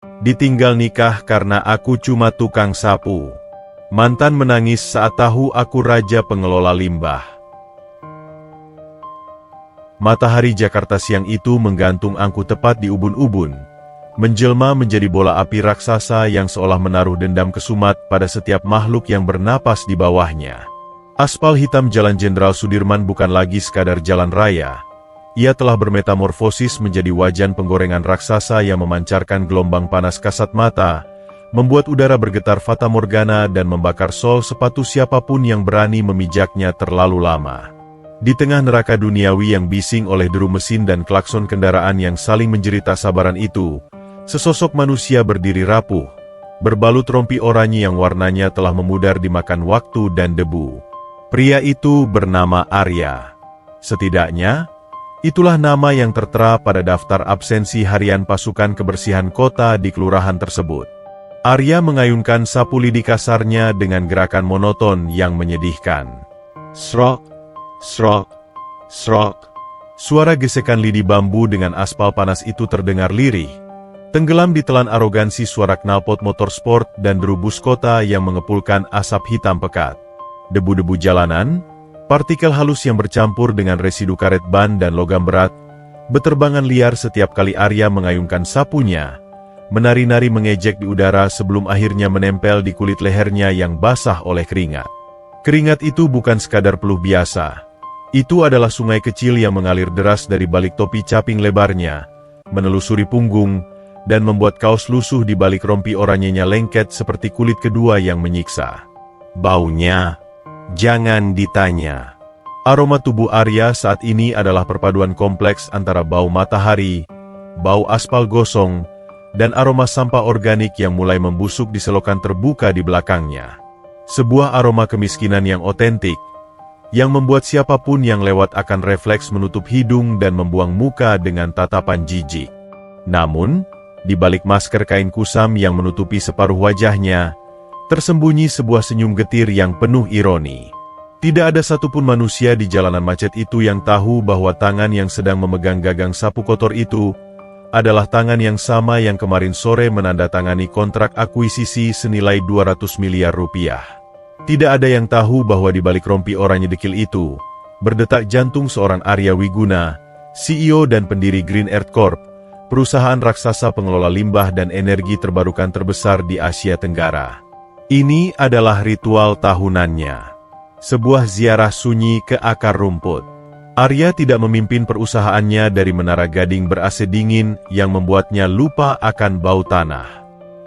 Ditinggal nikah karena aku cuma tukang sapu. Mantan menangis saat tahu aku raja pengelola limbah. Matahari Jakarta siang itu menggantung angku tepat di ubun-ubun, menjelma menjadi bola api raksasa yang seolah menaruh dendam kesumat pada setiap makhluk yang bernapas di bawahnya. Aspal hitam Jalan Jenderal Sudirman bukan lagi sekadar jalan raya. Ia telah bermetamorfosis menjadi wajan penggorengan raksasa yang memancarkan gelombang panas kasat mata, membuat udara bergetar fatamorgana dan membakar sol sepatu siapapun yang berani memijaknya terlalu lama. Di tengah neraka duniawi yang bising oleh deru mesin dan klakson kendaraan yang saling menjerit tak sabaran itu, sesosok manusia berdiri rapuh, berbalut rompi oranye yang warnanya telah memudar dimakan waktu dan debu. Pria itu bernama Arya. Setidaknya, itulah nama yang tertera pada daftar absensi harian pasukan kebersihan kota di kelurahan tersebut. Arya mengayunkan sapu lidi kasarnya dengan gerakan monoton yang menyedihkan. Srok, srok, srok. Suara gesekan lidi bambu dengan aspal panas itu terdengar lirih, tenggelam ditelan arogansi suara knalpot motorsport dan deru bus kota yang mengepulkan asap hitam pekat. Debu-debu jalanan, partikel halus yang bercampur dengan residu karet ban dan logam berat, beterbangan liar setiap kali Arya mengayunkan sapunya, menari-nari mengejek di udara sebelum akhirnya menempel di kulit lehernya yang basah oleh keringat. Keringat itu bukan sekadar peluh biasa. Itu adalah sungai kecil yang mengalir deras dari balik topi caping lebarnya, menelusuri punggung, dan membuat kaos lusuh di balik rompi oranyenya lengket seperti kulit kedua yang menyiksa. Baunya, jangan ditanya. Aroma tubuh Arya saat ini adalah perpaduan kompleks antara bau matahari, bau aspal gosong, dan aroma sampah organik yang mulai membusuk di selokan terbuka di belakangnya. Sebuah aroma kemiskinan yang otentik, yang membuat siapapun yang lewat akan refleks menutup hidung dan membuang muka dengan tatapan jijik. Namun, di balik masker kain kusam yang menutupi separuh wajahnya, tersembunyi sebuah senyum getir yang penuh ironi. Tidak ada satupun manusia di jalanan macet itu yang tahu bahwa tangan yang sedang memegang gagang sapu kotor itu adalah tangan yang sama yang kemarin sore menandatangani kontrak akuisisi senilai 200 miliar rupiah. Tidak ada yang tahu bahwa di balik rompi oranye dekil itu, berdetak jantung seorang Arya Wiguna, CEO dan pendiri Green Earth Corp, perusahaan raksasa pengelola limbah dan energi terbarukan terbesar di Asia Tenggara. Ini adalah ritual tahunannya. Sebuah ziarah sunyi ke akar rumput. Arya tidak memimpin perusahaannya dari menara gading ber-AC dingin yang membuatnya lupa akan bau tanah.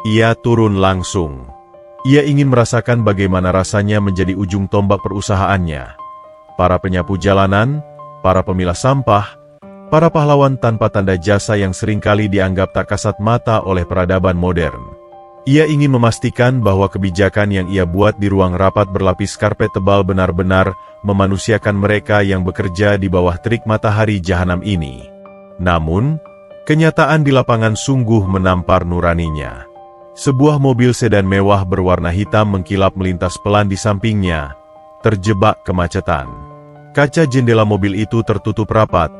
Ia turun langsung. Ia ingin merasakan bagaimana rasanya menjadi ujung tombak perusahaannya. Para penyapu jalanan, para pemilah sampah, para pahlawan tanpa tanda jasa yang seringkali dianggap tak kasat mata oleh peradaban modern. Ia ingin memastikan bahwa kebijakan yang ia buat di ruang rapat berlapis karpet tebal benar-benar memanusiakan mereka yang bekerja di bawah terik matahari jahanam ini. Namun, kenyataan di lapangan sungguh menampar nuraninya. Sebuah mobil sedan mewah berwarna hitam mengkilap melintas pelan di sampingnya, terjebak kemacetan. Kaca jendela mobil itu tertutup rapat,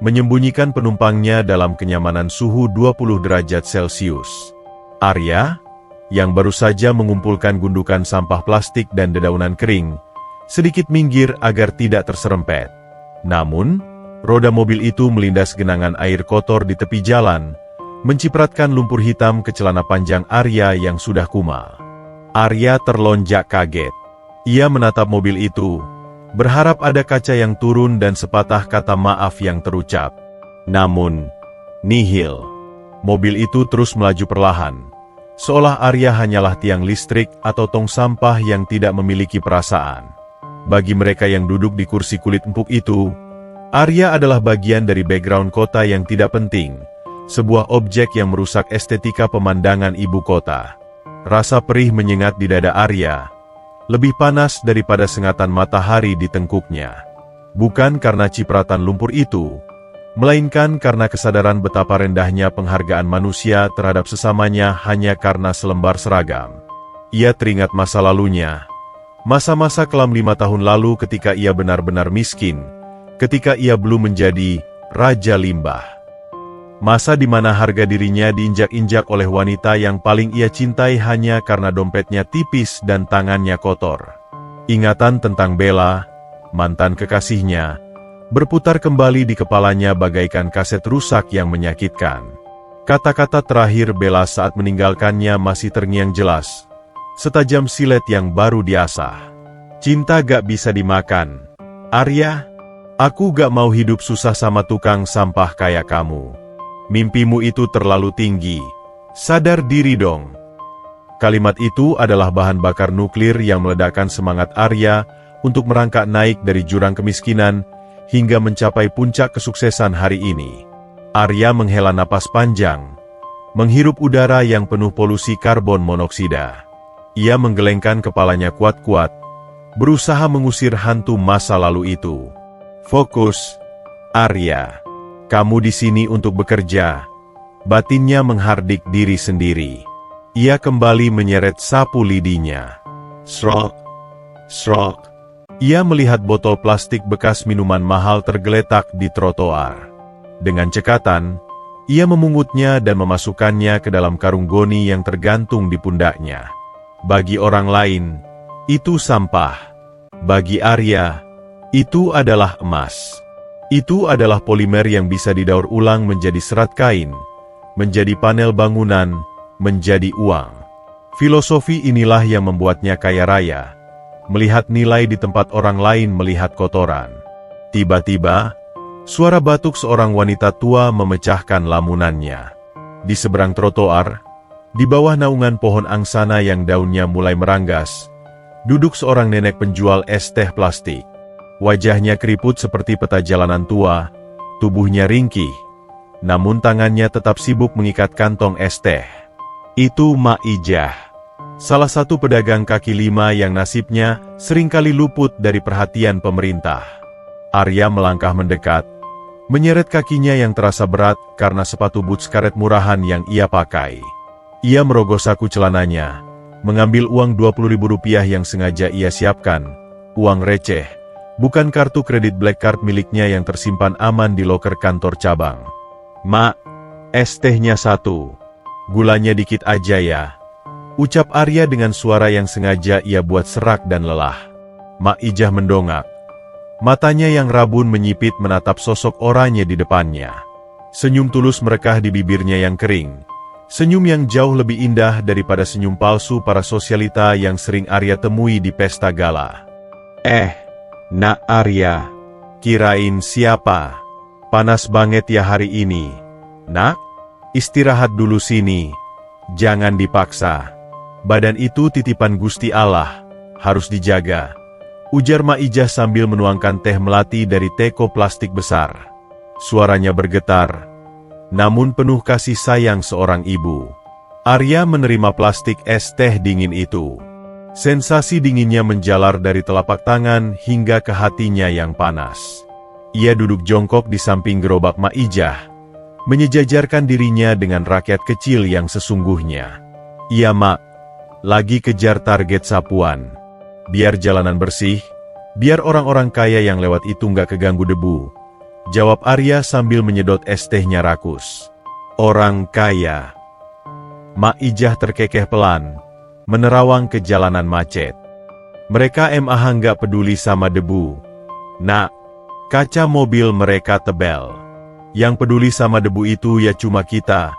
menyembunyikan penumpangnya dalam kenyamanan suhu 20 derajat Celcius. Arya, yang baru saja mengumpulkan gundukan sampah plastik dan dedaunan kering, sedikit minggir agar tidak terserempet. Namun, roda mobil itu melindas genangan air kotor di tepi jalan, mencipratkan lumpur hitam ke celana panjang Arya yang sudah kumal. Arya terlonjak kaget. Ia menatap mobil itu, berharap ada kaca yang turun dan sepatah kata maaf yang terucap. Namun, nihil. Mobil itu terus melaju perlahan, seolah Arya hanyalah tiang listrik atau tong sampah yang tidak memiliki perasaan. Bagi mereka yang duduk di kursi kulit empuk itu, Arya adalah bagian dari background kota yang tidak penting, sebuah objek yang merusak estetika pemandangan ibu kota. Rasa perih menyengat di dada Arya, lebih panas daripada sengatan matahari di tengkuknya. Bukan karena cipratan lumpur itu, melainkan karena kesadaran betapa rendahnya penghargaan manusia terhadap sesamanya hanya karena selembar seragam. Ia teringat masa lalunya, masa-masa kelam 5 tahun lalu ketika ia benar-benar miskin, ketika ia belum menjadi Raja Limbah. Masa di mana harga dirinya diinjak-injak oleh wanita yang paling ia cintai hanya karena dompetnya tipis dan tangannya kotor. Ingatan tentang Bella, mantan kekasihnya, berputar kembali di kepalanya bagaikan kaset rusak yang menyakitkan. Kata-kata terakhir Bella saat meninggalkannya masih terngiang jelas, setajam silet yang baru diasah. Cinta gak bisa dimakan. Arya, aku gak mau hidup susah sama tukang sampah kayak kamu. Mimpimu itu terlalu tinggi. Sadar diri dong. Kalimat itu adalah bahan bakar nuklir yang meledakkan semangat Arya untuk merangkak naik dari jurang kemiskinan hingga mencapai puncak kesuksesan hari ini. Arya menghela napas panjang, menghirup udara yang penuh polusi karbon monoksida. Ia menggelengkan kepalanya kuat-kuat, berusaha mengusir hantu masa lalu itu. Fokus, Arya. Kamu di sini untuk bekerja. Batinnya menghardik diri sendiri. Ia kembali menyeret sapu lidinya. Srok, srok. Ia melihat botol plastik bekas minuman mahal tergeletak di trotoar. Dengan cekatan, ia memungutnya dan memasukkannya ke dalam karung goni yang tergantung di pundaknya. Bagi orang lain, itu sampah. Bagi Arya, itu adalah emas. Itu adalah polimer yang bisa didaur ulang menjadi serat kain, menjadi panel bangunan, menjadi uang. Filosofi inilah yang membuatnya kaya raya, melihat nilai di tempat orang lain melihat kotoran. Tiba-tiba, suara batuk seorang wanita tua memecahkan lamunannya. Di seberang trotoar, di bawah naungan pohon angsana yang daunnya mulai meranggas, duduk seorang nenek penjual es teh plastik. Wajahnya keriput seperti peta jalanan tua, tubuhnya ringkih, namun tangannya tetap sibuk mengikat kantong es teh. Itu Mak Ijah, salah satu pedagang kaki lima yang nasibnya seringkali luput dari perhatian pemerintah. Arya melangkah mendekat, menyeret kakinya yang terasa berat karena sepatu boots karet murahan yang ia pakai. Ia merogoh saku celananya, mengambil uang Rp20.000 yang sengaja ia siapkan, uang receh. Bukan kartu kredit black card miliknya yang tersimpan aman di loker kantor cabang. Mak, es tehnya 1. Gulanya dikit aja ya. Ucap Arya dengan suara yang sengaja ia buat serak dan lelah. Mak Ijah mendongak. Matanya yang rabun menyipit menatap sosok oranye di depannya. Senyum tulus merekah di bibirnya yang kering. Senyum yang jauh lebih indah daripada senyum palsu para sosialita yang sering Arya temui di pesta gala. Nak Arya, kirain siapa? Panas banget ya hari ini. Nak, istirahat dulu sini. Jangan dipaksa. Badan itu titipan Gusti Allah, harus dijaga. Ujar Mak Ijah sambil menuangkan teh melati dari teko plastik besar. Suaranya bergetar, namun penuh kasih sayang seorang ibu. Arya menerima plastik es teh dingin itu. Sensasi dinginnya menjalar dari telapak tangan hingga ke hatinya yang panas. Ia duduk jongkok di samping gerobak Mak Ijah, menyejajarkan dirinya dengan rakyat kecil yang sesungguhnya. Iya Mak, lagi kejar target sapuan. Biar jalanan bersih, biar orang-orang kaya yang lewat itu nggak keganggu debu. Jawab Arya sambil menyedot es tehnya rakus. Orang kaya. Mak Ijah terkekeh pelan, menerawang ke jalanan macet. Mereka MAH nggak peduli sama debu. Nak, kaca mobil mereka tebel. Yang peduli sama debu itu ya cuma kita,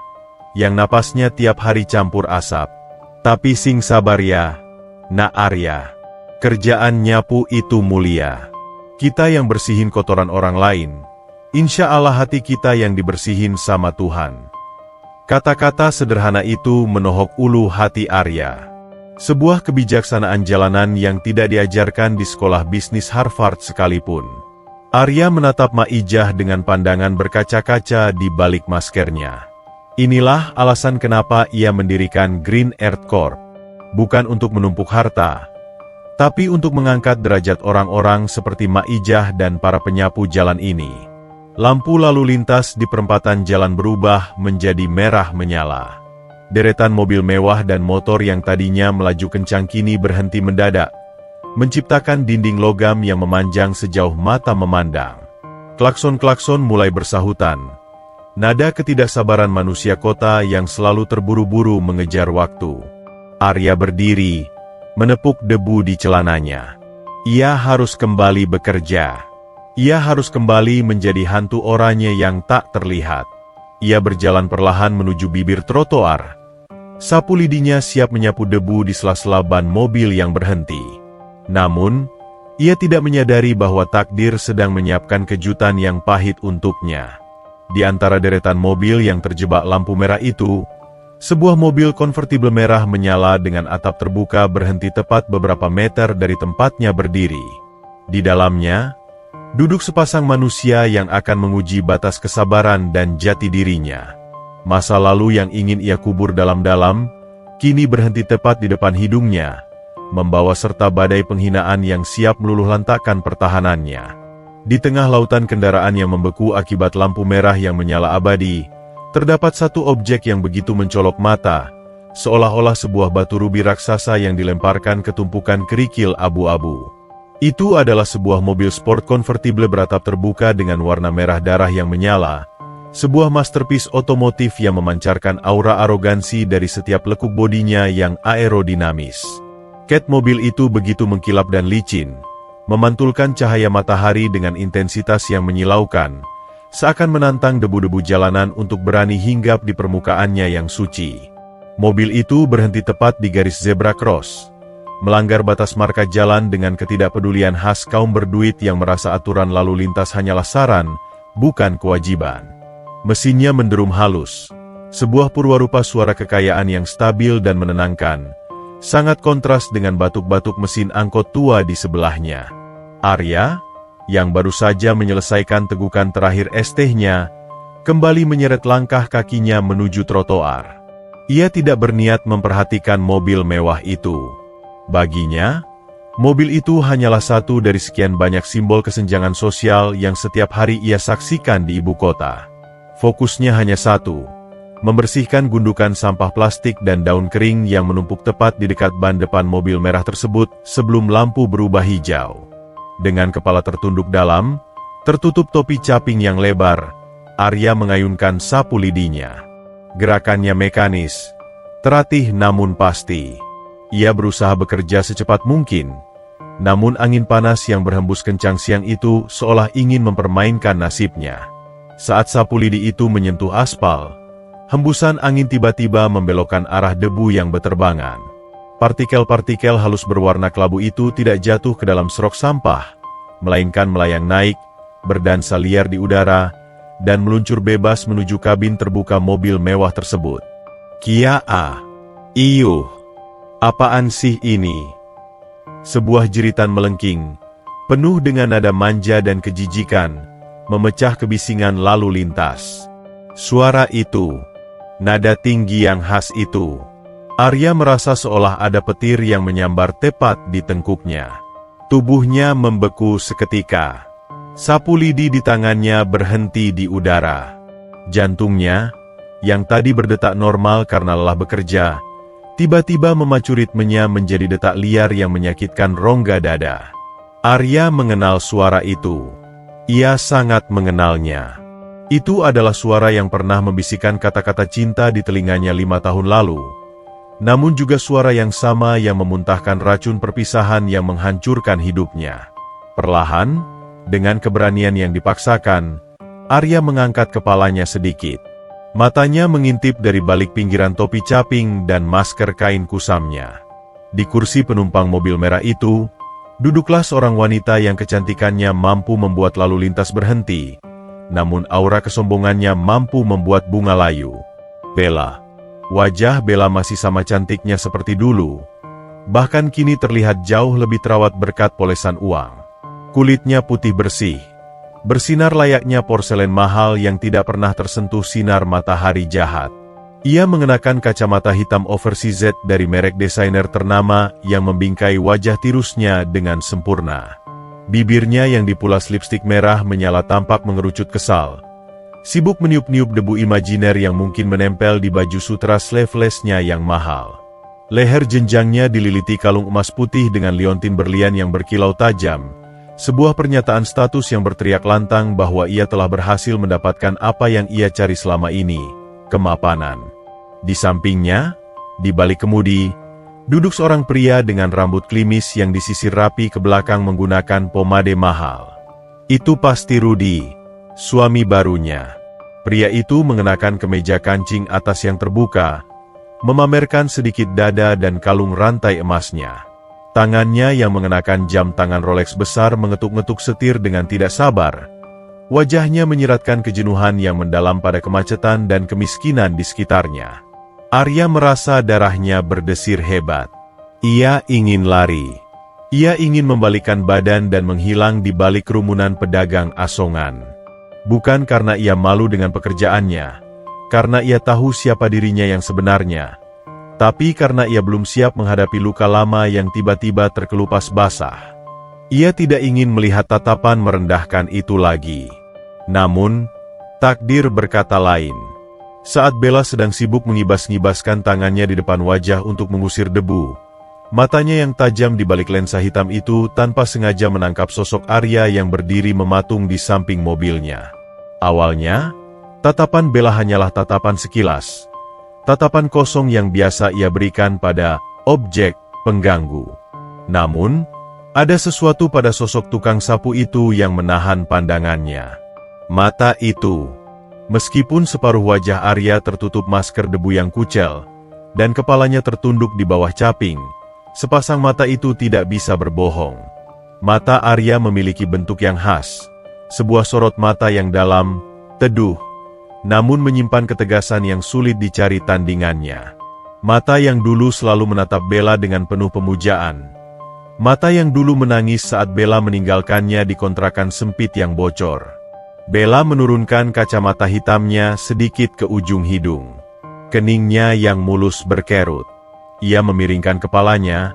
yang napasnya tiap hari campur asap. Tapi sing sabar ya, Nak Arya. Kerjaan nyapu itu mulia. Kita yang bersihin kotoran orang lain, insya Allah hati kita yang dibersihin sama Tuhan. Kata-kata sederhana itu menohok ulu hati Arya. Sebuah kebijaksanaan jalanan yang tidak diajarkan di sekolah bisnis Harvard sekalipun. Arya menatap Mak Ijah dengan pandangan berkaca-kaca di balik maskernya. Inilah alasan kenapa ia mendirikan Green Earth Corp. Bukan untuk menumpuk harta, tapi untuk mengangkat derajat orang-orang seperti Mak Ijah dan para penyapu jalan ini. Lampu lalu lintas di perempatan jalan berubah menjadi merah menyala. Deretan mobil mewah dan motor yang tadinya melaju kencang kini berhenti mendadak, menciptakan dinding logam yang memanjang sejauh mata memandang. Klakson-klakson mulai bersahutan. Nada ketidaksabaran manusia kota yang selalu terburu-buru mengejar waktu. Arya berdiri, menepuk debu di celananya. Ia harus kembali bekerja. Ia harus kembali menjadi hantu oranye yang tak terlihat. Ia berjalan perlahan menuju bibir trotoar. Sapu lidinya siap menyapu debu di sela-sela ban mobil yang berhenti. Namun, ia tidak menyadari bahwa takdir sedang menyiapkan kejutan yang pahit untuknya. Di antara deretan mobil yang terjebak lampu merah itu, sebuah mobil konvertibel merah menyala dengan atap terbuka berhenti tepat beberapa meter dari tempatnya berdiri. Di dalamnya, duduk sepasang manusia yang akan menguji batas kesabaran dan jati dirinya. Masa lalu yang ingin ia kubur dalam-dalam, kini berhenti tepat di depan hidungnya, membawa serta badai penghinaan yang siap meluluhlantakkan pertahanannya. Di tengah lautan kendaraan yang membeku akibat lampu merah yang menyala abadi, terdapat satu objek yang begitu mencolok mata, seolah-olah sebuah batu rubi raksasa yang dilemparkan ke tumpukan kerikil abu-abu. Itu adalah sebuah mobil sport konvertible beratap terbuka dengan warna merah darah yang menyala, sebuah masterpiece otomotif yang memancarkan aura arogansi dari setiap lekuk bodinya yang aerodinamis. Ket mobil itu begitu mengkilap dan licin, memantulkan cahaya matahari dengan intensitas yang menyilaukan, seakan menantang debu-debu jalanan untuk berani hinggap di permukaannya yang suci. Mobil itu berhenti tepat di garis zebra cross, melanggar batas marka jalan dengan ketidakpedulian khas kaum berduit yang merasa aturan lalu lintas hanyalah saran, bukan kewajiban. Mesinnya menderum halus, sebuah purwarupa suara kekayaan yang stabil dan menenangkan, sangat kontras dengan batuk-batuk mesin angkot tua di sebelahnya. Arya, yang baru saja menyelesaikan tegukan terakhir es tehnya, kembali menyeret langkah kakinya menuju trotoar. Ia tidak berniat memperhatikan mobil mewah itu. Baginya, mobil itu hanyalah satu dari sekian banyak simbol kesenjangan sosial yang setiap hari ia saksikan di ibu kota. Fokusnya hanya satu, membersihkan gundukan sampah plastik dan daun kering yang menumpuk tepat di dekat ban depan mobil merah tersebut sebelum lampu berubah hijau. Dengan kepala tertunduk dalam, tertutup topi caping yang lebar, Arya mengayunkan sapu lidinya. Gerakannya mekanis, terlatih namun pasti. Ia berusaha bekerja secepat mungkin, namun angin panas yang berhembus kencang siang itu seolah ingin mempermainkan nasibnya. Saat sapu lidi itu menyentuh aspal, hembusan angin tiba-tiba membelokkan arah debu yang beterbangan. Partikel-partikel halus berwarna kelabu itu tidak jatuh ke dalam serok sampah, melainkan melayang naik, berdansa liar di udara, dan meluncur bebas menuju kabin terbuka mobil mewah tersebut. Kia-a, iyuh, apaan sih ini? Sebuah jeritan melengking, penuh dengan nada manja dan kejijikan, memecah kebisingan lalu lintas. Suara itu, nada tinggi yang khas itu. Arya merasa seolah ada petir yang menyambar tepat di tengkuknya. Tubuhnya membeku seketika. Sapu lidi di tangannya berhenti di udara. Jantungnya, yang tadi berdetak normal karena lelah bekerja, tiba-tiba memacu ritmenya menjadi detak liar yang menyakitkan rongga dada. Arya mengenal suara itu. Ia sangat mengenalnya. Itu adalah suara yang pernah membisikkan kata-kata cinta di telinganya 5 tahun lalu. Namun juga suara yang sama yang memuntahkan racun perpisahan yang menghancurkan hidupnya. Perlahan, dengan keberanian yang dipaksakan, Arya mengangkat kepalanya sedikit. Matanya mengintip dari balik pinggiran topi caping dan masker kain kusamnya. Di kursi penumpang mobil merah itu, duduklah seorang wanita yang kecantikannya mampu membuat lalu lintas berhenti, namun aura kesombongannya mampu membuat bunga layu. Bella. Wajah Bella masih sama cantiknya seperti dulu, bahkan kini terlihat jauh lebih terawat berkat polesan uang. Kulitnya putih bersih, bersinar layaknya porselen mahal yang tidak pernah tersentuh sinar matahari jahat. Ia mengenakan kacamata hitam oversized dari merek desainer ternama yang membingkai wajah tirusnya dengan sempurna. Bibirnya yang dipulas lipstik merah menyala tampak mengerucut kesal. Sibuk meniup-niup debu imajiner yang mungkin menempel di baju sutra sleeveless-nya yang mahal. Leher jenjangnya dililiti kalung emas putih dengan liontin berlian yang berkilau tajam, Sebuah pernyataan status yang berteriak lantang bahwa ia telah berhasil mendapatkan apa yang ia cari selama ini, kemapanan. Di sampingnya, di balik kemudi, duduk seorang pria dengan rambut klimis yang disisir rapi ke belakang menggunakan pomade mahal. Itu pasti Rudy, suami barunya. Pria itu mengenakan kemeja kancing atas yang terbuka, memamerkan sedikit dada dan kalung rantai emasnya. Tangannya yang mengenakan jam tangan Rolex besar mengetuk-ngetuk setir dengan tidak sabar. Wajahnya menyiratkan kejenuhan yang mendalam pada kemacetan dan kemiskinan di sekitarnya. Arya merasa darahnya berdesir hebat. Ia ingin lari. Ia ingin membalikkan badan dan menghilang di balik kerumunan pedagang asongan. Bukan karena ia malu dengan pekerjaannya, karena ia tahu siapa dirinya yang sebenarnya, tapi karena ia belum siap menghadapi luka lama yang tiba-tiba terkelupas basah. Ia tidak ingin melihat tatapan merendahkan itu lagi. Namun, takdir berkata lain. Saat Bella sedang sibuk mengibas-ngibaskan tangannya di depan wajah untuk mengusir debu, matanya yang tajam di balik lensa hitam itu tanpa sengaja menangkap sosok Arya yang berdiri mematung di samping mobilnya. Awalnya, tatapan Bella hanyalah tatapan sekilas. Tatapan kosong yang biasa ia berikan pada objek pengganggu. Namun, ada sesuatu pada sosok tukang sapu itu yang menahan pandangannya. Mata itu. Meskipun separuh wajah Arya tertutup masker debu yang kucel, dan kepalanya tertunduk di bawah caping, sepasang mata itu tidak bisa berbohong. Mata Arya memiliki bentuk yang khas, sebuah sorot mata yang dalam, teduh, namun menyimpan ketegasan yang sulit dicari tandingannya. Mata yang dulu selalu menatap Bella dengan penuh pemujaan. Mata yang dulu menangis saat Bella meninggalkannya di kontrakan sempit yang bocor. Bella menurunkan kacamata hitamnya sedikit ke ujung hidung. Keningnya yang mulus berkerut. Ia memiringkan kepalanya,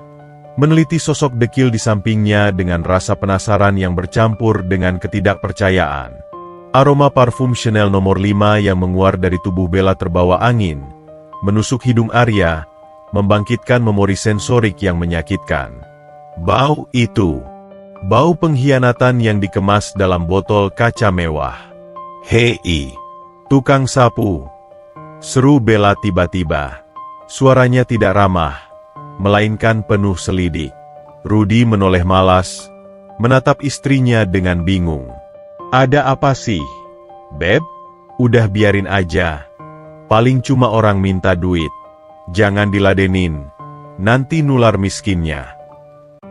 meneliti sosok dekil di sampingnya dengan rasa penasaran yang bercampur dengan ketidakpercayaan. Aroma parfum Chanel nomor 5 yang menguar dari tubuh Bella terbawa angin, menusuk hidung Arya, membangkitkan memori sensorik yang menyakitkan. Bau itu. Bau pengkhianatan yang dikemas dalam botol kaca mewah. Hei, tukang sapu. Seru Bella tiba-tiba. Suaranya tidak ramah, melainkan penuh selidik. Rudy menoleh malas, menatap istrinya dengan bingung. Ada apa sih, Beb? Udah biarin aja. Paling cuma orang minta duit. Jangan diladenin, nanti nular miskinnya.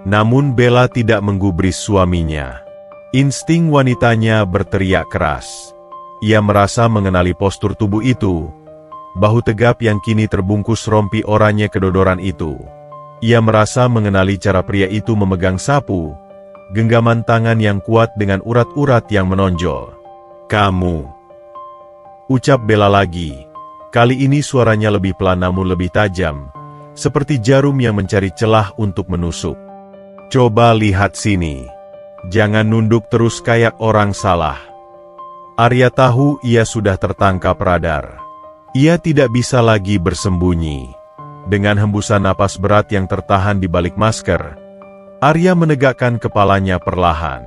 Namun Bella tidak menggubris suaminya. Insting wanitanya berteriak keras. Ia merasa mengenali postur tubuh itu, bahu tegap yang kini terbungkus rompi oranye kedodoran itu. Ia merasa mengenali cara pria itu memegang sapu, genggaman tangan yang kuat dengan urat-urat yang menonjol. Kamu. Ucap Bella lagi. Kali ini suaranya lebih pelan namun lebih tajam, seperti jarum yang mencari celah untuk menusuk. Coba lihat sini. Jangan nunduk terus kayak orang salah. Arya tahu ia sudah tertangkap radar. Ia tidak bisa lagi bersembunyi. Dengan hembusan napas berat yang tertahan di balik masker, Arya menegakkan kepalanya perlahan.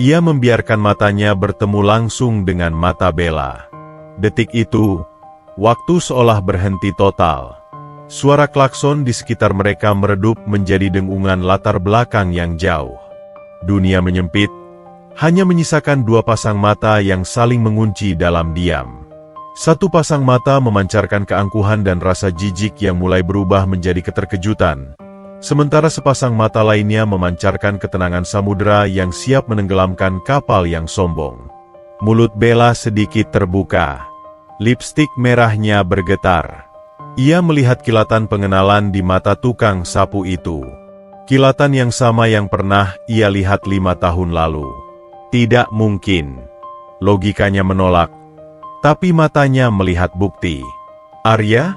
Ia membiarkan matanya bertemu langsung dengan mata Bella. Detik itu, waktu seolah berhenti total. Suara klakson di sekitar mereka meredup menjadi dengungan latar belakang yang jauh. Dunia menyempit, hanya menyisakan dua pasang mata yang saling mengunci dalam diam. Satu pasang mata memancarkan keangkuhan dan rasa jijik yang mulai berubah menjadi keterkejutan, sementara sepasang mata lainnya memancarkan ketenangan samudera yang siap menenggelamkan kapal yang sombong. Mulut Bella sedikit terbuka. Lipstik merahnya bergetar. Ia melihat kilatan pengenalan di mata tukang sapu itu. Kilatan yang sama yang pernah ia lihat 5 tahun lalu. Tidak mungkin. Logikanya menolak. Tapi matanya melihat bukti. Arya?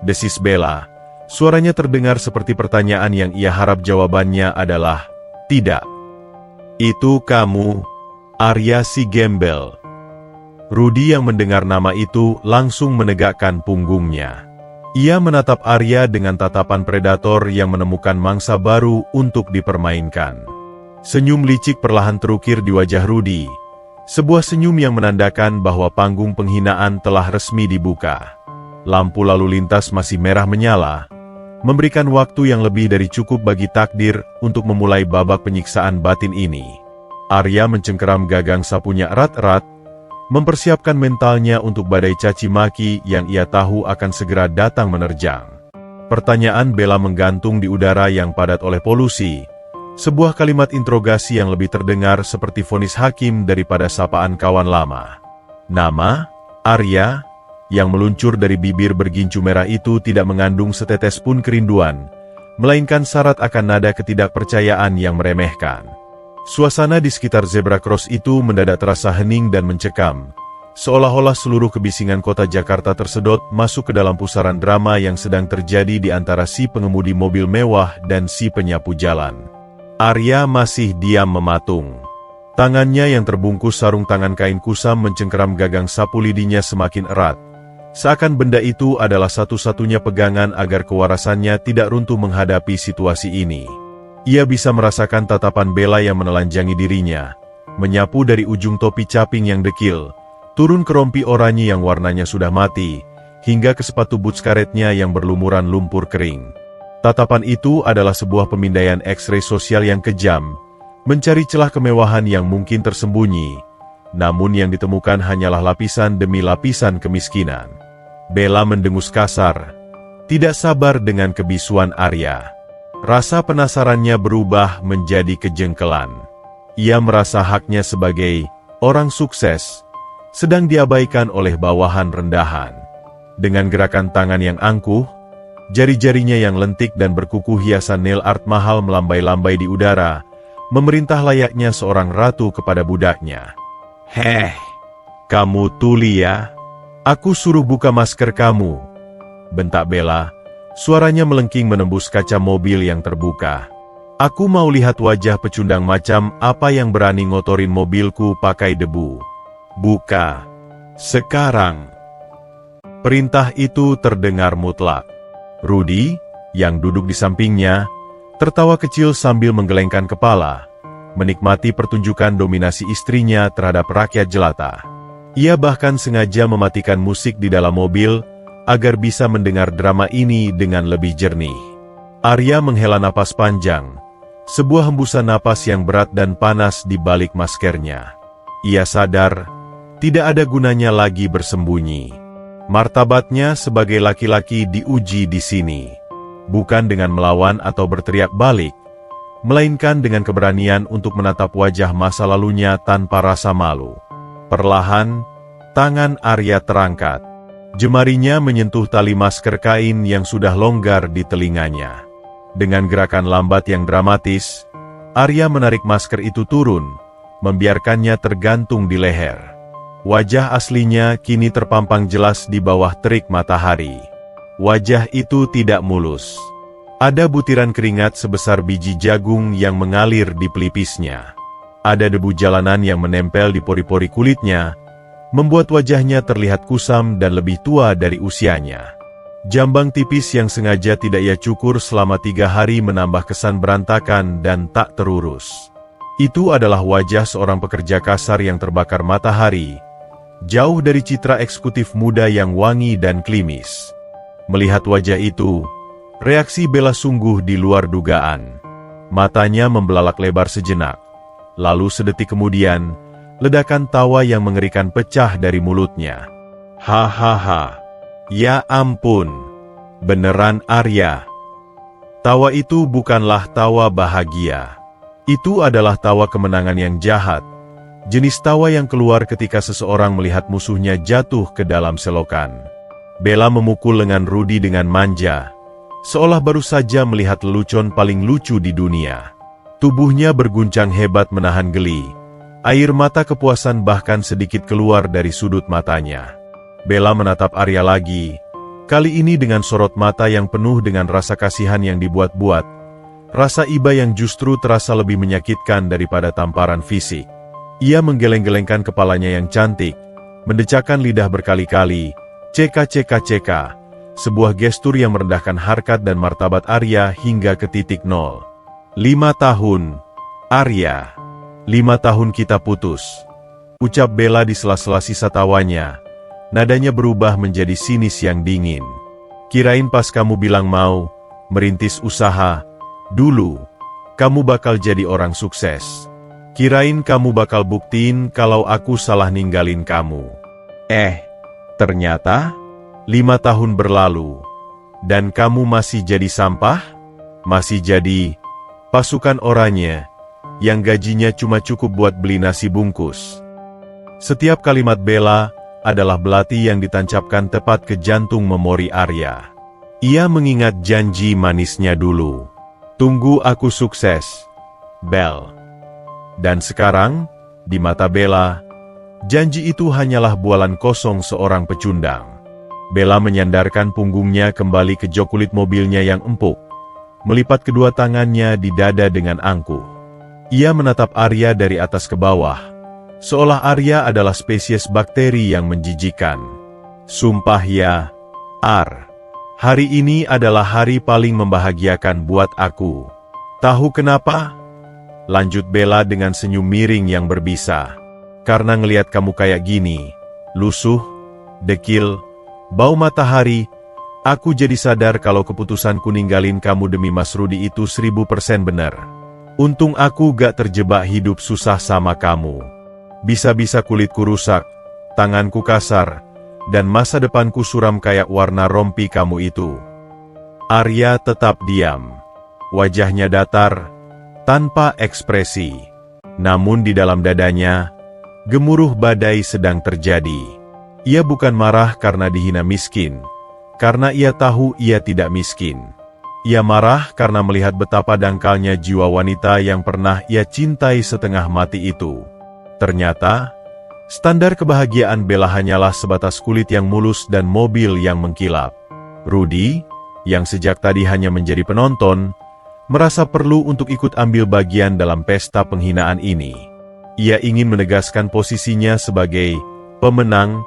Desis Bella. Suaranya terdengar seperti pertanyaan yang ia harap jawabannya adalah tidak. Itu kamu, Arya si gembel. Rudy yang mendengar nama itu langsung menegakkan punggungnya. Ia menatap Arya dengan tatapan predator yang menemukan mangsa baru untuk dipermainkan. Senyum licik perlahan terukir di wajah Rudy. Sebuah senyum yang menandakan bahwa panggung penghinaan telah resmi dibuka. Lampu lalu lintas masih merah menyala, memberikan waktu yang lebih dari cukup bagi takdir untuk memulai babak penyiksaan batin ini. Arya mencengkeram gagang sapunya erat-erat, mempersiapkan mentalnya untuk badai caci maki yang ia tahu akan segera datang menerjang. Pertanyaan Bella menggantung di udara yang padat oleh polusi. Sebuah kalimat interogasi yang lebih terdengar seperti vonis hakim daripada sapaan kawan lama. Nama, Arya, yang meluncur dari bibir bergincu merah itu tidak mengandung setetes pun kerinduan, melainkan syarat akan nada ketidakpercayaan yang meremehkan. Suasana di sekitar zebra cross itu mendadak terasa hening dan mencekam, seolah-olah seluruh kebisingan kota Jakarta tersedot masuk ke dalam pusaran drama yang sedang terjadi di antara si pengemudi mobil mewah dan si penyapu jalan. Arya masih diam mematung. Tangannya yang terbungkus sarung tangan kain kusam mencengkeram gagang sapu lidinya semakin erat, seakan benda itu adalah satu-satunya pegangan agar kewarasannya tidak runtuh menghadapi situasi ini. Ia bisa merasakan tatapan Bella yang menelanjangi dirinya, menyapu dari ujung topi caping yang dekil, turun ke rompi oranye yang warnanya sudah mati, hingga ke sepatu boots karetnya yang berlumuran lumpur kering. Tatapan itu adalah sebuah pemindaian X-ray sosial yang kejam, mencari celah kemewahan yang mungkin tersembunyi, namun yang ditemukan hanyalah lapisan demi lapisan kemiskinan. Bella mendengus kasar, tidak sabar dengan kebisuan Arya. Rasa penasarannya berubah menjadi kejengkelan. Ia merasa haknya sebagai orang sukses sedang diabaikan oleh bawahan rendahan. Dengan gerakan tangan yang angkuh, jari-jarinya yang lentik dan berkuku hiasan nail art mahal melambai-lambai di udara, memerintah layaknya seorang ratu kepada budaknya. "Heh, kamu tuli ya? Aku suruh buka masker kamu," bentak Bella. Suaranya melengking menembus kaca mobil yang terbuka. "Aku mau lihat wajah pecundang macam apa yang berani ngotorin mobilku pakai debu. Buka sekarang." Perintah itu terdengar mutlak. Rudy, yang duduk di sampingnya, tertawa kecil sambil menggelengkan kepala, menikmati pertunjukan dominasi istrinya terhadap rakyat jelata. Ia bahkan sengaja mematikan musik di dalam mobil, agar bisa mendengar drama ini dengan lebih jernih. Arya menghela napas panjang, sebuah hembusan napas yang berat dan panas di balik maskernya. Ia sadar, tidak ada gunanya lagi bersembunyi. Martabatnya sebagai laki-laki diuji di sini, bukan dengan melawan atau berteriak balik, melainkan dengan keberanian untuk menatap wajah masa lalunya tanpa rasa malu. Perlahan, tangan Arya terangkat. Jemarinya menyentuh tali masker kain yang sudah longgar di telinganya. Dengan gerakan lambat yang dramatis, Arya menarik masker itu turun, membiarkannya tergantung di leher. Wajah aslinya kini terpampang jelas di bawah terik matahari. Wajah itu tidak mulus. Ada butiran keringat sebesar biji jagung yang mengalir di pelipisnya. Ada debu jalanan yang menempel di pori-pori kulitnya, membuat wajahnya terlihat kusam dan lebih tua dari usianya. Jambang tipis yang sengaja tidak ia cukur selama 3 hari menambah kesan berantakan dan tak terurus. Itu adalah wajah seorang pekerja kasar yang terbakar matahari, jauh dari citra eksekutif muda yang wangi dan klimis. Melihat wajah itu, reaksi Bella sungguh di luar dugaan. Matanya membelalak lebar sejenak. Lalu sedetik kemudian, ledakan tawa yang mengerikan pecah dari mulutnya. "Hahaha, ya ampun, beneran Arya." Tawa itu bukanlah tawa bahagia. Itu adalah tawa kemenangan yang jahat. Jenis tawa yang keluar ketika seseorang melihat musuhnya jatuh ke dalam selokan. Bella memukul lengan Rudy dengan manja, seolah baru saja melihat lelucon paling lucu di dunia. Tubuhnya berguncang hebat menahan geli. Air mata kepuasan bahkan sedikit keluar dari sudut matanya. Bella menatap Arya lagi, kali ini dengan sorot mata yang penuh dengan rasa kasihan yang dibuat-buat, rasa iba yang justru terasa lebih menyakitkan daripada tamparan fisik. Ia menggeleng-gelengkan kepalanya yang cantik, mendecakkan lidah berkali-kali, cek, sebuah gestur yang merendahkan harkat dan martabat Arya hingga ke titik nol. 5 tahun, Arya, 5 tahun kita putus. Ucap Bella di sela-sela sisa tawanya. Nadanya berubah menjadi sinis yang dingin. Kirain pas kamu bilang mau merintis usaha, dulu, kamu bakal jadi orang sukses. Kirain kamu bakal buktiin kalau aku salah ninggalin kamu. Ternyata, 5 tahun berlalu, dan kamu masih jadi sampah? Masih jadi pasukan oranye, yang gajinya cuma cukup buat beli nasi bungkus. Setiap kalimat Bella adalah belati yang ditancapkan tepat ke jantung memori Arya. Ia mengingat janji manisnya dulu. Tunggu aku sukses, Bel. Dan sekarang, di mata Bella, janji itu hanyalah bualan kosong seorang pecundang. Bella menyandarkan punggungnya kembali ke jok kulit mobilnya yang empuk, melipat kedua tangannya di dada dengan angkuh. Ia menatap Arya dari atas ke bawah, seolah Arya adalah spesies bakteri yang menjijikan. Sumpah ya, Ar. Hari ini adalah hari paling membahagiakan buat aku. Tahu kenapa? Lanjut Bella dengan senyum miring yang berbisa. Karena ngelihat kamu kayak gini, lusuh, dekil, bau matahari, aku jadi sadar kalau keputusanku ninggalin kamu demi Mas Rudi itu 1000% benar. Untung aku gak terjebak hidup susah sama kamu. Bisa-bisa kulitku rusak, tanganku kasar, dan masa depanku suram kayak warna rompi kamu itu. Arya tetap diam. Wajahnya datar, tanpa ekspresi. Namun di dalam dadanya, gemuruh badai sedang terjadi. Ia bukan marah karena dihina miskin, karena ia tahu ia tidak miskin. Ia marah karena melihat betapa dangkalnya jiwa wanita yang pernah ia cintai setengah mati itu. Ternyata, standar kebahagiaan Bella hanyalah sebatas kulit yang mulus dan mobil yang mengkilap. Rudi, yang sejak tadi hanya menjadi penonton, merasa perlu untuk ikut ambil bagian dalam pesta penghinaan ini. Ia ingin menegaskan posisinya sebagai pemenang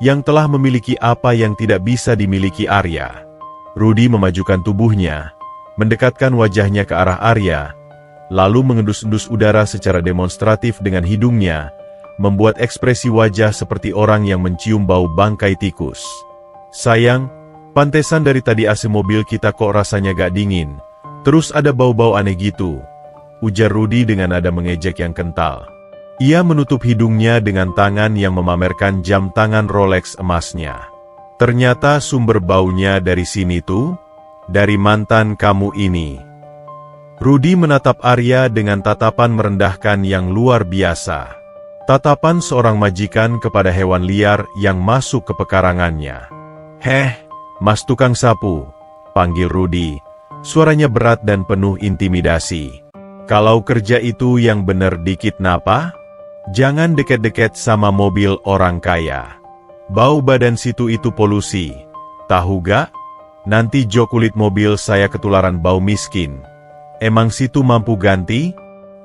yang telah memiliki apa yang tidak bisa dimiliki Arya. Rudi memajukan tubuhnya, mendekatkan wajahnya ke arah Arya, lalu mengendus-endus udara secara demonstratif dengan hidungnya, membuat ekspresi wajah seperti orang yang mencium bau bangkai tikus. Sayang, pantesan dari tadi AC mobil kita kok rasanya gak dingin, terus ada bau-bau aneh gitu, ujar Rudi dengan nada mengejek yang kental. Ia menutup hidungnya dengan tangan yang memamerkan jam tangan Rolex emasnya. Ternyata sumber baunya dari sini tuh, dari mantan kamu ini. Rudi menatap Arya dengan tatapan merendahkan yang luar biasa. Tatapan seorang majikan kepada hewan liar yang masuk ke pekarangannya. Mas tukang sapu, panggil Rudi. Suaranya berat dan penuh intimidasi. Kalau kerja itu yang bener dikit napa? Jangan deket-deket sama mobil orang kaya. Bau badan situ itu polusi. Tahu gak? Nanti jok kulit mobil saya ketularan bau miskin. Emang situ mampu ganti?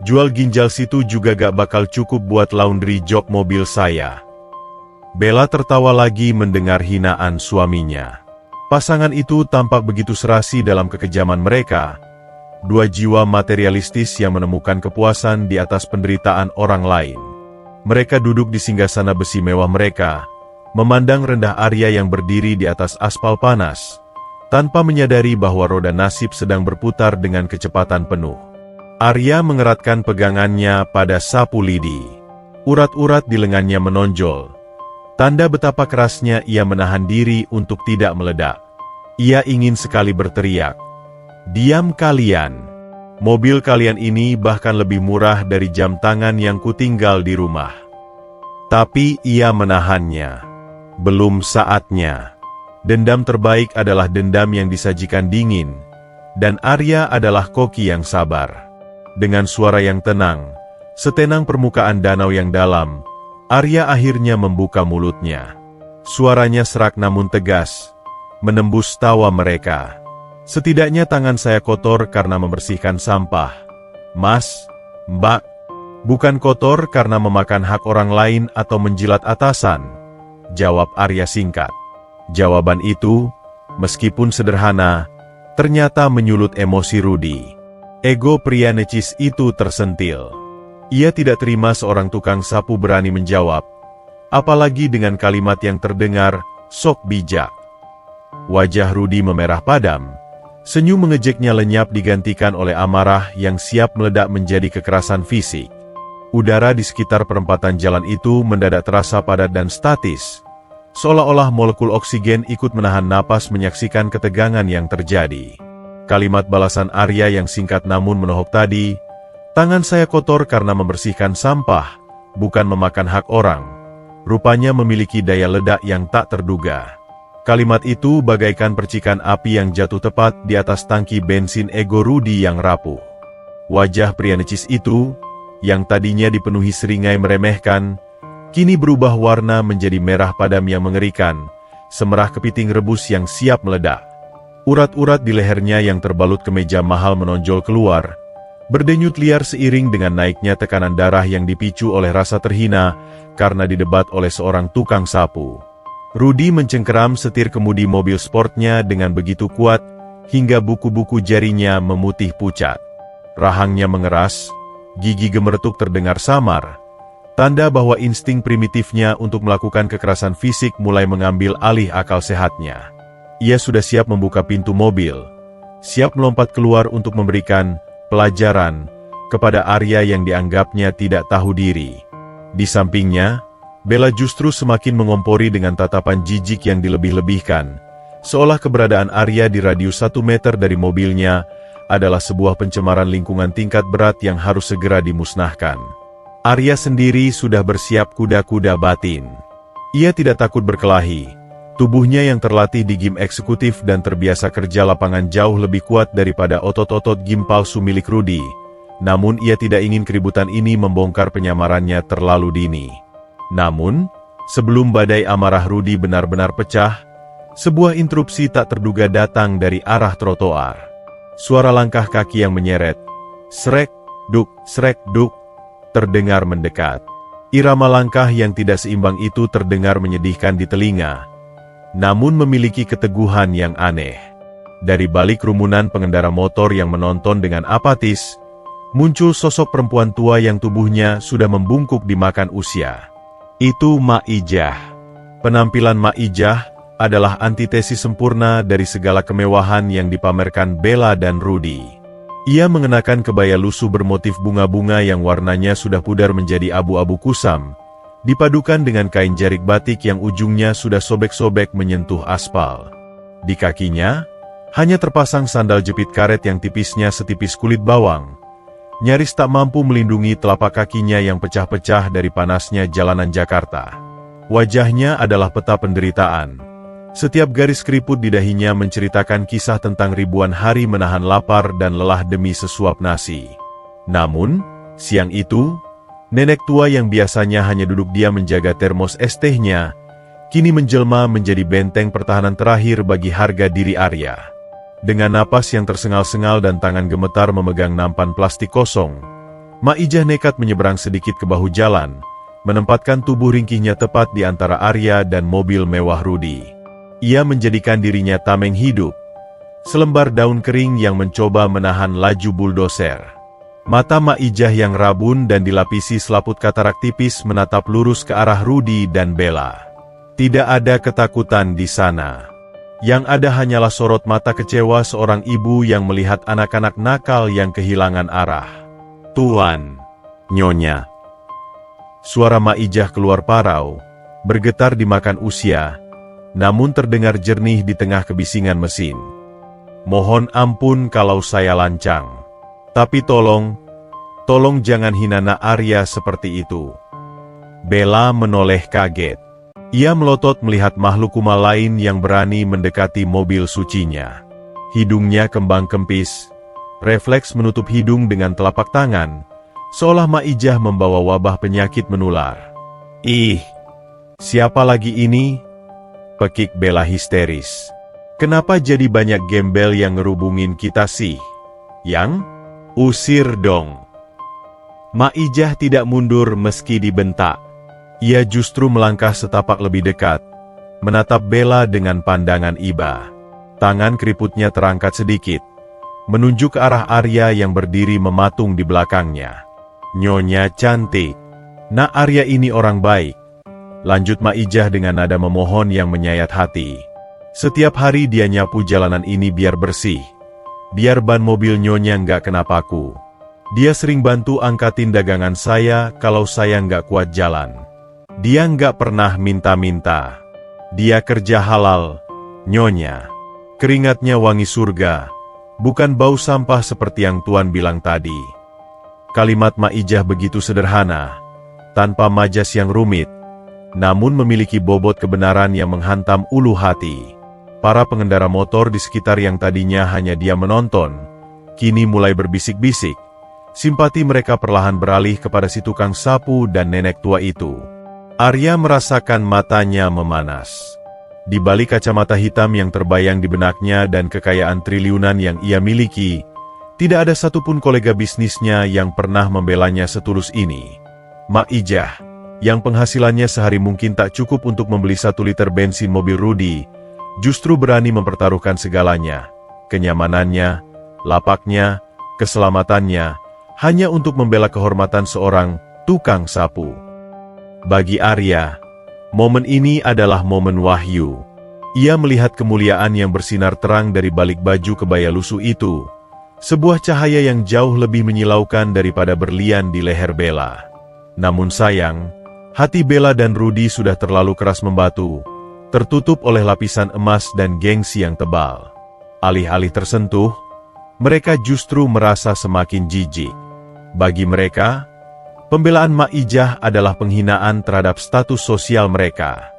Jual ginjal situ juga gak bakal cukup buat laundry jok mobil saya. Bella tertawa lagi mendengar hinaan suaminya. Pasangan itu tampak begitu serasi dalam kekejaman mereka. Dua jiwa materialistis yang menemukan kepuasan di atas penderitaan orang lain. Mereka duduk di singgasana besi mewah mereka, memandang rendah Arya yang berdiri di atas aspal panas, tanpa menyadari bahwa roda nasib sedang berputar dengan kecepatan penuh. Arya mengeratkan pegangannya pada sapu lidi. Urat-urat di lengannya menonjol. Tanda betapa kerasnya ia menahan diri untuk tidak meledak. Ia ingin sekali berteriak, "Diam kalian! Mobil kalian ini bahkan lebih murah dari jam tangan yang kutinggal di rumah." Tapi ia menahannya. Belum saatnya. Dendam terbaik adalah dendam yang disajikan dingin, dan Arya adalah koki yang sabar. Dengan suara yang tenang, setenang permukaan danau yang dalam, Arya akhirnya membuka mulutnya. Suaranya serak namun tegas, menembus tawa mereka. "Setidaknya tangan saya kotor karena membersihkan sampah. Mas, Mbak, bukan kotor karena memakan hak orang lain atau menjilat atasan," jawab Arya singkat. Jawaban itu, meskipun sederhana, ternyata menyulut emosi Rudi. Ego pria necis itu tersentil. Ia tidak terima seorang tukang sapu berani menjawab, apalagi dengan kalimat yang terdengar, sok bijak. Wajah Rudi memerah padam. Senyum mengejeknya lenyap digantikan oleh amarah yang siap meledak menjadi kekerasan fisik. Udara di sekitar perempatan jalan itu mendadak terasa padat dan statis. Seolah-olah molekul oksigen ikut menahan napas menyaksikan ketegangan yang terjadi. Kalimat balasan Arya yang singkat namun menohok tadi, tangan saya kotor karena membersihkan sampah, bukan memakan hak orang. Rupanya memiliki daya ledak yang tak terduga. Kalimat itu bagaikan percikan api yang jatuh tepat di atas tangki bensin ego Rudi yang rapuh. Wajah pria necis itu, yang tadinya dipenuhi seringai meremehkan, kini berubah warna menjadi merah padam yang mengerikan, semerah kepiting rebus yang siap meledak. Urat-urat di lehernya yang terbalut kemeja mahal menonjol keluar, berdenyut liar seiring dengan naiknya tekanan darah yang dipicu oleh rasa terhina karena didebat oleh seorang tukang sapu. Rudi mencengkeram setir kemudi mobil sportnya dengan begitu kuat, hingga buku-buku jarinya memutih pucat. Rahangnya mengeras, gigi gemeretuk terdengar samar, tanda bahwa insting primitifnya untuk melakukan kekerasan fisik mulai mengambil alih akal sehatnya. Ia sudah siap membuka pintu mobil, siap melompat keluar untuk memberikan pelajaran kepada Arya yang dianggapnya tidak tahu diri. Di sampingnya, Bella justru semakin mengompori dengan tatapan jijik yang dilebih-lebihkan, seolah keberadaan Arya di radius 1 meter dari mobilnya adalah sebuah pencemaran lingkungan tingkat berat yang harus segera dimusnahkan. Arya sendiri sudah bersiap kuda-kuda batin. Ia tidak takut berkelahi. Tubuhnya yang terlatih di gym eksekutif dan terbiasa kerja lapangan jauh lebih kuat daripada otot-otot gym palsu milik Rudi. Namun ia tidak ingin keributan ini membongkar penyamarannya terlalu dini. Namun, sebelum badai amarah Rudi benar-benar pecah, sebuah interupsi tak terduga datang dari arah trotoar. Suara langkah kaki yang menyeret, srek, duk, terdengar mendekat. Irama langkah yang tidak seimbang itu terdengar menyedihkan di telinga, namun memiliki keteguhan yang aneh. Dari balik rumunan pengendara motor yang menonton dengan apatis, muncul sosok perempuan tua yang tubuhnya sudah membungkuk dimakan usia. Itu Maijah. Penampilan Maijah adalah antitesis sempurna dari segala kemewahan yang dipamerkan Bella dan Rudi. Ia mengenakan kebaya lusuh bermotif bunga-bunga yang warnanya sudah pudar menjadi abu-abu kusam, dipadukan dengan kain jarik batik yang ujungnya sudah sobek-sobek menyentuh aspal. Di kakinya, hanya terpasang sandal jepit karet yang tipisnya setipis kulit bawang, nyaris tak mampu melindungi telapak kakinya yang pecah-pecah dari panasnya jalanan Jakarta. Wajahnya adalah peta penderitaan. Setiap garis keriput di dahinya menceritakan kisah tentang ribuan hari menahan lapar dan lelah demi sesuap nasi. Namun, siang itu, nenek tua yang biasanya hanya duduk diam menjaga termos es tehnya, kini menjelma menjadi benteng pertahanan terakhir bagi harga diri Arya. Dengan napas yang tersengal-sengal dan tangan gemetar memegang nampan plastik kosong, Maijah nekat menyeberang sedikit ke bahu jalan, menempatkan tubuh ringkihnya tepat di antara Arya dan mobil mewah Rudi. Ia menjadikan dirinya tameng hidup, selembar daun kering yang mencoba menahan laju buldoser. Mata Maijah yang rabun dan dilapisi selaput katarak tipis menatap lurus ke arah Rudi dan Bella. Tidak ada ketakutan di sana. Yang ada hanyalah sorot mata kecewa seorang ibu yang melihat anak-anak nakal yang kehilangan arah. Tuan, Nyonya. Suara Maijah keluar parau, bergetar dimakan usia, namun terdengar jernih di tengah kebisingan mesin. Mohon ampun kalau saya lancang. Tapi tolong jangan hina Nak Arya seperti itu. Bella menoleh kaget. Ia melotot melihat makhluk kumal lain yang berani mendekati mobil sucinya. Hidungnya kembang kempis, refleks menutup hidung dengan telapak tangan, seolah Maijah membawa wabah penyakit menular. Ih, siapa lagi ini? Pekik Bella histeris. Kenapa jadi banyak gembel yang ngerubungin kita sih? Yang? Usir dong. Maijah tidak mundur meski dibentak. Ia justru melangkah setapak lebih dekat, menatap Bella dengan pandangan iba. Tangan keriputnya terangkat sedikit, menunjuk ke arah Arya yang berdiri mematung di belakangnya. "Nyonya cantik. Nak Arya ini orang baik," lanjut Maijah dengan nada memohon yang menyayat hati. "Setiap hari dia nyapu jalanan ini biar bersih. Biar ban mobil Nyonya nggak kena paku. Dia sering bantu angkatin dagangan saya kalau saya nggak kuat jalan. Dia nggak pernah minta-minta. Dia kerja halal, Nyonya. Keringatnya wangi surga, bukan bau sampah seperti yang Tuan bilang tadi." Kalimat Maijah begitu sederhana, tanpa majas yang rumit, namun memiliki bobot kebenaran yang menghantam ulu hati. Para pengendara motor di sekitar yang tadinya hanya diam menonton, kini mulai berbisik-bisik. Simpati mereka perlahan beralih kepada si tukang sapu dan nenek tua itu. Arya merasakan matanya memanas. Di balik kacamata hitam yang terbayang di benaknya dan kekayaan triliunan yang ia miliki, tidak ada satupun kolega bisnisnya yang pernah membelanya setulus ini. Maijah, yang penghasilannya sehari mungkin tak cukup untuk membeli 1 liter bensin mobil Rudy, justru berani mempertaruhkan segalanya, kenyamanannya, lapaknya, keselamatannya, hanya untuk membela kehormatan seorang tukang sapu. Bagi Arya, momen ini adalah momen wahyu. Ia melihat kemuliaan yang bersinar terang dari balik baju kebaya lusuh itu, sebuah cahaya yang jauh lebih menyilaukan daripada berlian di leher Bella. Namun sayang, hati Bella dan Rudy sudah terlalu keras membatu, tertutup oleh lapisan emas dan gengsi yang tebal. Alih-alih tersentuh, mereka justru merasa semakin jijik. Bagi mereka, pembelaan Maijah adalah penghinaan terhadap status sosial mereka.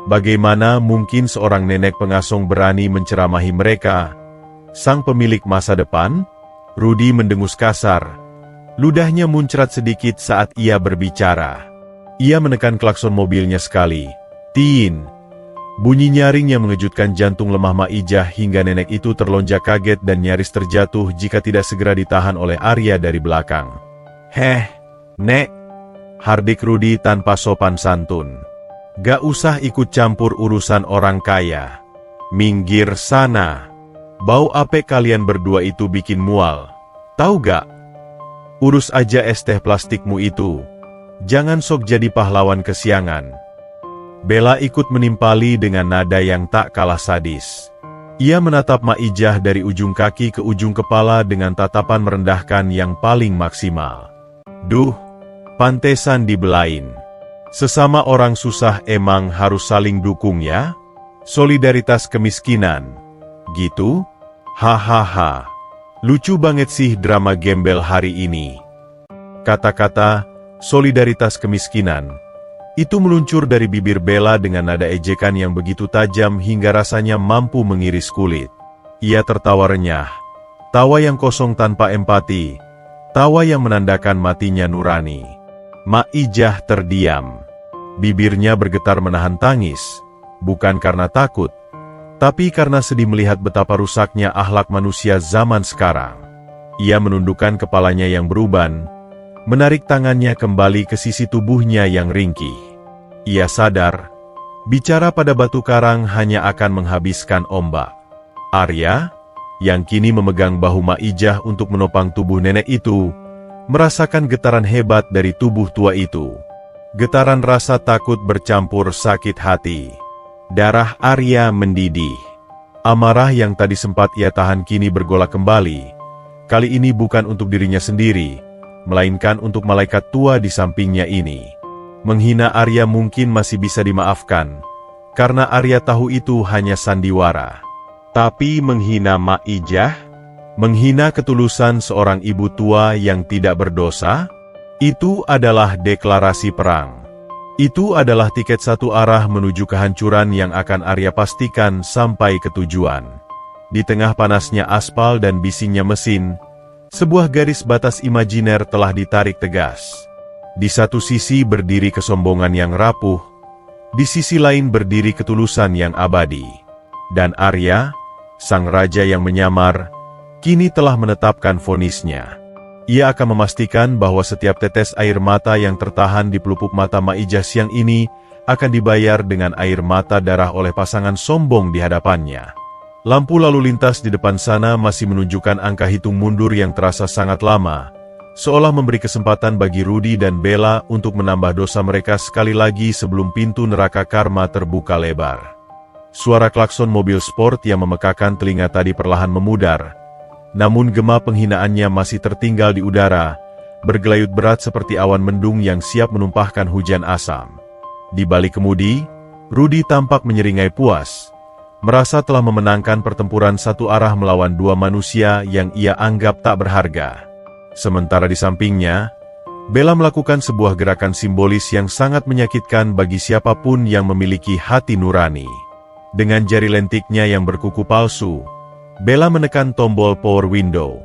Bagaimana mungkin seorang nenek pengasong berani menceramahi mereka, sang pemilik masa depan? Rudy mendengus kasar. Ludahnya muncrat sedikit saat ia berbicara. Ia menekan klakson mobilnya sekali. Tin! Bunyi nyaring yang mengejutkan jantung lemah Maijah hingga nenek itu terlonjak kaget dan nyaris terjatuh jika tidak segera ditahan oleh Arya dari belakang. "Heh, Nek!" hardik Rudy tanpa sopan santun. "Gak usah ikut campur urusan orang kaya. Minggir sana. Bau ape kalian berdua itu bikin mual. Tahu gak? Urus aja es teh plastikmu itu. Jangan sok jadi pahlawan kesiangan." Bella ikut menimpali dengan nada yang tak kalah sadis. Ia menatap Maijah dari ujung kaki ke ujung kepala dengan tatapan merendahkan yang paling maksimal. "Duh, pantesan dibelain. Sesama orang susah emang harus saling dukung ya? Solidaritas kemiskinan. Gitu? Hahaha. Lucu banget sih drama gembel hari ini." Kata-kata solidaritas kemiskinan itu meluncur dari bibir Bella dengan nada ejekan yang begitu tajam hingga rasanya mampu mengiris kulit. Ia tertawa renyah, tawa yang kosong tanpa empati, tawa yang menandakan matinya nurani. Maijah terdiam. Bibirnya bergetar menahan tangis, bukan karena takut, tapi karena sedih melihat betapa rusaknya akhlak manusia zaman sekarang. Ia menundukkan kepalanya yang beruban, menarik tangannya kembali ke sisi tubuhnya yang ringkih. Ia sadar, bicara pada batu karang hanya akan menghabiskan ombak. Arya, yang kini memegang bahu Maijah untuk menopang tubuh nenek itu, merasakan getaran hebat dari tubuh tua itu. Getaran rasa takut bercampur sakit hati. Darah Arya mendidih. Amarah yang tadi sempat ia tahan kini bergolak kembali. Kali ini bukan untuk dirinya sendiri, melainkan untuk malaikat tua di sampingnya ini. Menghina Arya mungkin masih bisa dimaafkan, karena Arya tahu itu hanya sandiwara. Tapi menghina Maijah, menghina ketulusan seorang ibu tua yang tidak berdosa, itu adalah deklarasi perang. Itu adalah tiket satu arah menuju kehancuran yang akan Arya pastikan sampai ke tujuan. Di tengah panasnya aspal dan bisingnya mesin, sebuah garis batas imajiner telah ditarik tegas. Di satu sisi berdiri kesombongan yang rapuh, di sisi lain berdiri ketulusan yang abadi. Dan Arya, sang raja yang menyamar, kini telah menetapkan vonisnya. Ia akan memastikan bahwa setiap tetes air mata yang tertahan di pelupuk mata Maijah siang ini akan dibayar dengan air mata darah oleh pasangan sombong di hadapannya. Lampu lalu lintas di depan sana masih menunjukkan angka hitung mundur yang terasa sangat lama, seolah memberi kesempatan bagi Rudy dan Bella untuk menambah dosa mereka sekali lagi sebelum pintu neraka karma terbuka lebar. Suara klakson mobil sport yang memekakan telinga tadi perlahan memudar, namun gema penghinaannya masih tertinggal di udara, bergelayut berat seperti awan mendung yang siap menumpahkan hujan asam. Di balik kemudi, Rudy tampak menyeringai puas, merasa telah memenangkan pertempuran satu arah melawan dua manusia yang ia anggap tak berharga. Sementara di sampingnya, Bella melakukan sebuah gerakan simbolis yang sangat menyakitkan bagi siapapun yang memiliki hati nurani. Dengan jari lentiknya yang berkuku palsu, Bella menekan tombol power window.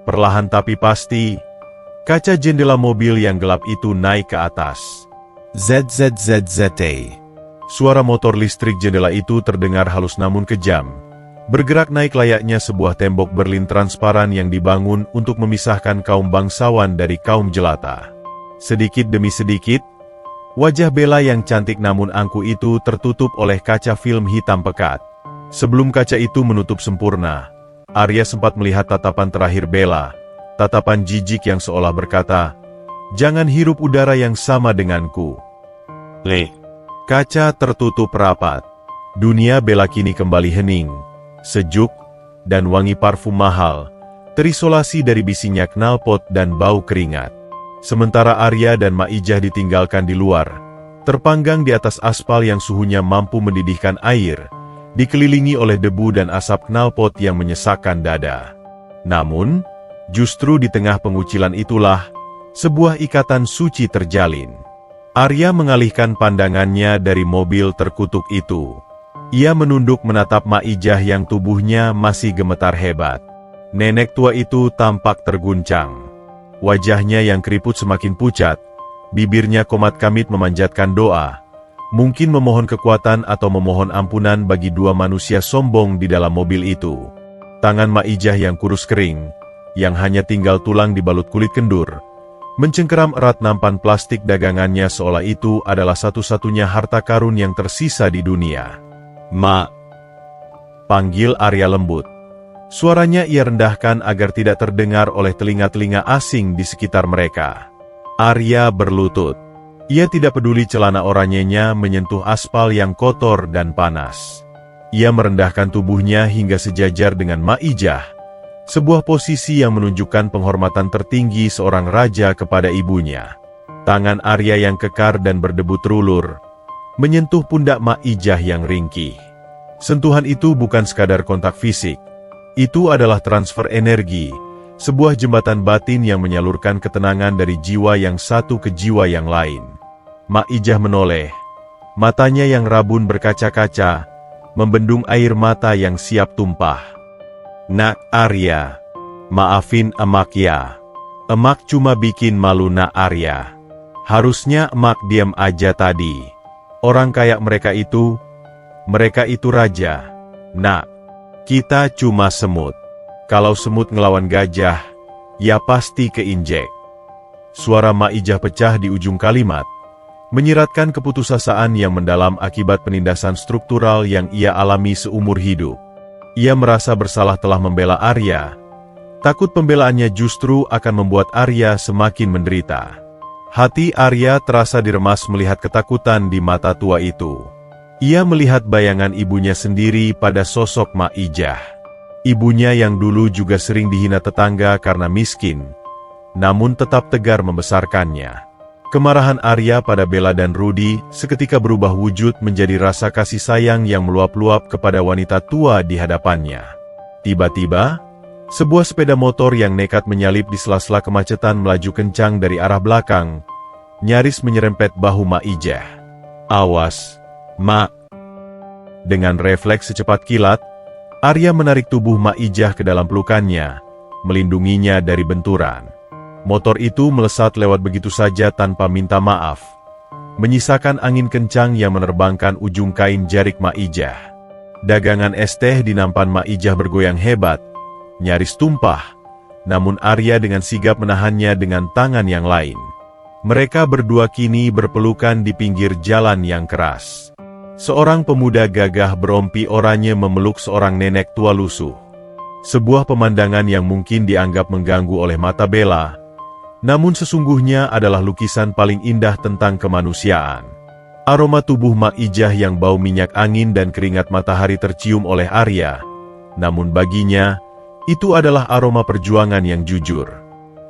Perlahan tapi pasti, kaca jendela mobil yang gelap itu naik ke atas. ZZZZA. Suara motor listrik jendela itu terdengar halus namun kejam, bergerak naik layaknya sebuah tembok Berlin transparan yang dibangun untuk memisahkan kaum bangsawan dari kaum jelata. Sedikit demi sedikit, wajah Bella yang cantik namun angku itu tertutup oleh kaca film hitam pekat. Sebelum kaca itu menutup sempurna, Arya sempat melihat tatapan terakhir Bella, tatapan jijik yang seolah berkata, "Jangan hirup udara yang sama denganku." Kaca tertutup rapat. Dunia Bella kini kembali hening, sejuk, dan wangi parfum mahal, terisolasi dari bisinya knalpot dan bau keringat. Sementara Arya dan Maijah ditinggalkan di luar, terpanggang di atas aspal yang suhunya mampu mendidihkan air, dikelilingi oleh debu dan asap knalpot yang menyesakkan dada. Namun, justru di tengah pengucilan itulah, sebuah ikatan suci terjalin. Arya mengalihkan pandangannya dari mobil terkutuk itu. Ia menunduk menatap Maijah yang tubuhnya masih gemetar hebat. Nenek tua itu tampak terguncang. Wajahnya yang keriput semakin pucat, bibirnya komat kamit memanjatkan doa, mungkin memohon kekuatan atau memohon ampunan bagi dua manusia sombong di dalam mobil itu. Tangan Maijah yang kurus kering, yang hanya tinggal tulang dibalut kulit kendur, mencengkeram erat nampan plastik dagangannya seolah itu adalah satu-satunya harta karun yang tersisa di dunia. "Ma," panggil Arya lembut. Suaranya ia rendahkan agar tidak terdengar oleh telinga-telinga asing di sekitar mereka. Arya berlutut. Ia tidak peduli celana oranyenya menyentuh aspal yang kotor dan panas. Ia merendahkan tubuhnya hingga sejajar dengan Maijah, sebuah posisi yang menunjukkan penghormatan tertinggi seorang raja kepada ibunya. Tangan Arya yang kekar dan berdebu terulur, menyentuh pundak Maijah yang ringkih. Sentuhan itu bukan sekadar kontak fisik, itu adalah transfer energi, sebuah jembatan batin yang menyalurkan ketenangan dari jiwa yang satu ke jiwa yang lain. Maijah menoleh, matanya yang rabun berkaca-kaca, membendung air mata yang siap tumpah. "Nak Arya, maafin emak ya. Emak cuma bikin malu Nak Arya. Harusnya emak diam aja tadi. Orang kayak mereka itu raja. Nak, kita cuma semut. Kalau semut ngelawan gajah, ya pasti keinjek." Suara Maijah pecah di ujung kalimat, menyiratkan keputusasaan yang mendalam akibat penindasan struktural yang ia alami seumur hidup. Ia merasa bersalah telah membela Arya. Takut pembelaannya justru akan membuat Arya semakin menderita. Hati Arya terasa diremas melihat ketakutan di mata tua itu. Ia melihat bayangan ibunya sendiri pada sosok Maijah. Ibunya yang dulu juga sering dihina tetangga karena miskin, namun tetap tegar membesarkannya. Kemarahan Arya pada Bella dan Rudy seketika berubah wujud menjadi rasa kasih sayang yang meluap-luap kepada wanita tua di hadapannya. Tiba-tiba, sebuah sepeda motor yang nekat menyalip di sela-sela kemacetan melaju kencang dari arah belakang, nyaris menyerempet bahu Maijah. "Awas, Mak." Dengan refleks secepat kilat, Arya menarik tubuh Maijah ke dalam pelukannya, melindunginya dari benturan. Motor itu melesat lewat begitu saja tanpa minta maaf, menyisakan angin kencang yang menerbangkan ujung kain jarik Maijah. Dagangan es teh di nampan Maijah bergoyang hebat, nyaris tumpah, namun Arya dengan sigap menahannya dengan tangan yang lain. Mereka berdua kini berpelukan di pinggir jalan yang keras. Seorang pemuda gagah berompi oranye memeluk seorang nenek tua lusuh. Sebuah pemandangan yang mungkin dianggap mengganggu oleh mata Bella, namun sesungguhnya adalah lukisan paling indah tentang kemanusiaan. Aroma tubuh Mak Ijah yang bau minyak angin dan keringat matahari tercium oleh Arya. Namun baginya, itu adalah aroma perjuangan yang jujur.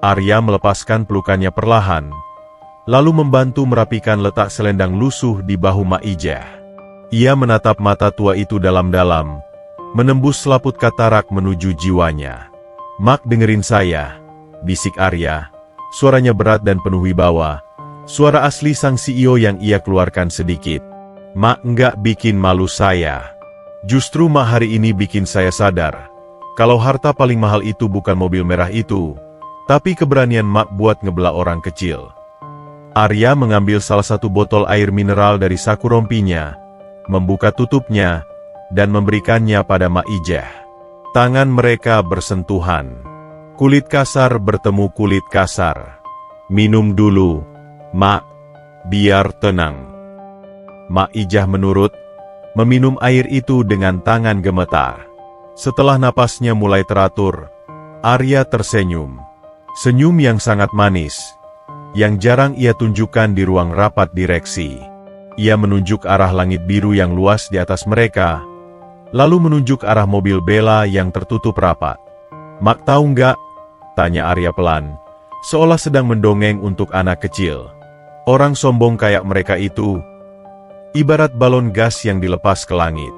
Arya melepaskan pelukannya perlahan, lalu membantu merapikan letak selendang lusuh di bahu Mak Ijah. Ia menatap mata tua itu dalam-dalam, menembus selaput katarak menuju jiwanya. "Mak, dengerin saya," bisik Arya. Suaranya berat dan penuh wibawa. Suara asli sang CEO yang ia keluarkan sedikit. "Mak nggak bikin malu saya. Justru Mak hari ini bikin saya sadar. Kalau harta paling mahal itu bukan mobil merah itu, tapi keberanian Mak buat ngebelah orang kecil." Arya mengambil salah satu botol air mineral dari saku rompinya, membuka tutupnya, dan memberikannya pada Mak Ijah. Tangan mereka bersentuhan. Kulit kasar bertemu kulit kasar. "Minum dulu, Mak, biar tenang." Mak Ijah menurut, meminum air itu dengan tangan gemetar. Setelah napasnya mulai teratur, Arya tersenyum. Senyum yang sangat manis, yang jarang ia tunjukkan di ruang rapat direksi. Ia menunjuk arah langit biru yang luas di atas mereka, lalu menunjuk arah mobil Bella yang tertutup rapat. "Mak tahu nggak?" tanya Arya pelan, seolah sedang mendongeng untuk anak kecil. "Orang sombong kayak mereka itu, ibarat balon gas yang dilepas ke langit."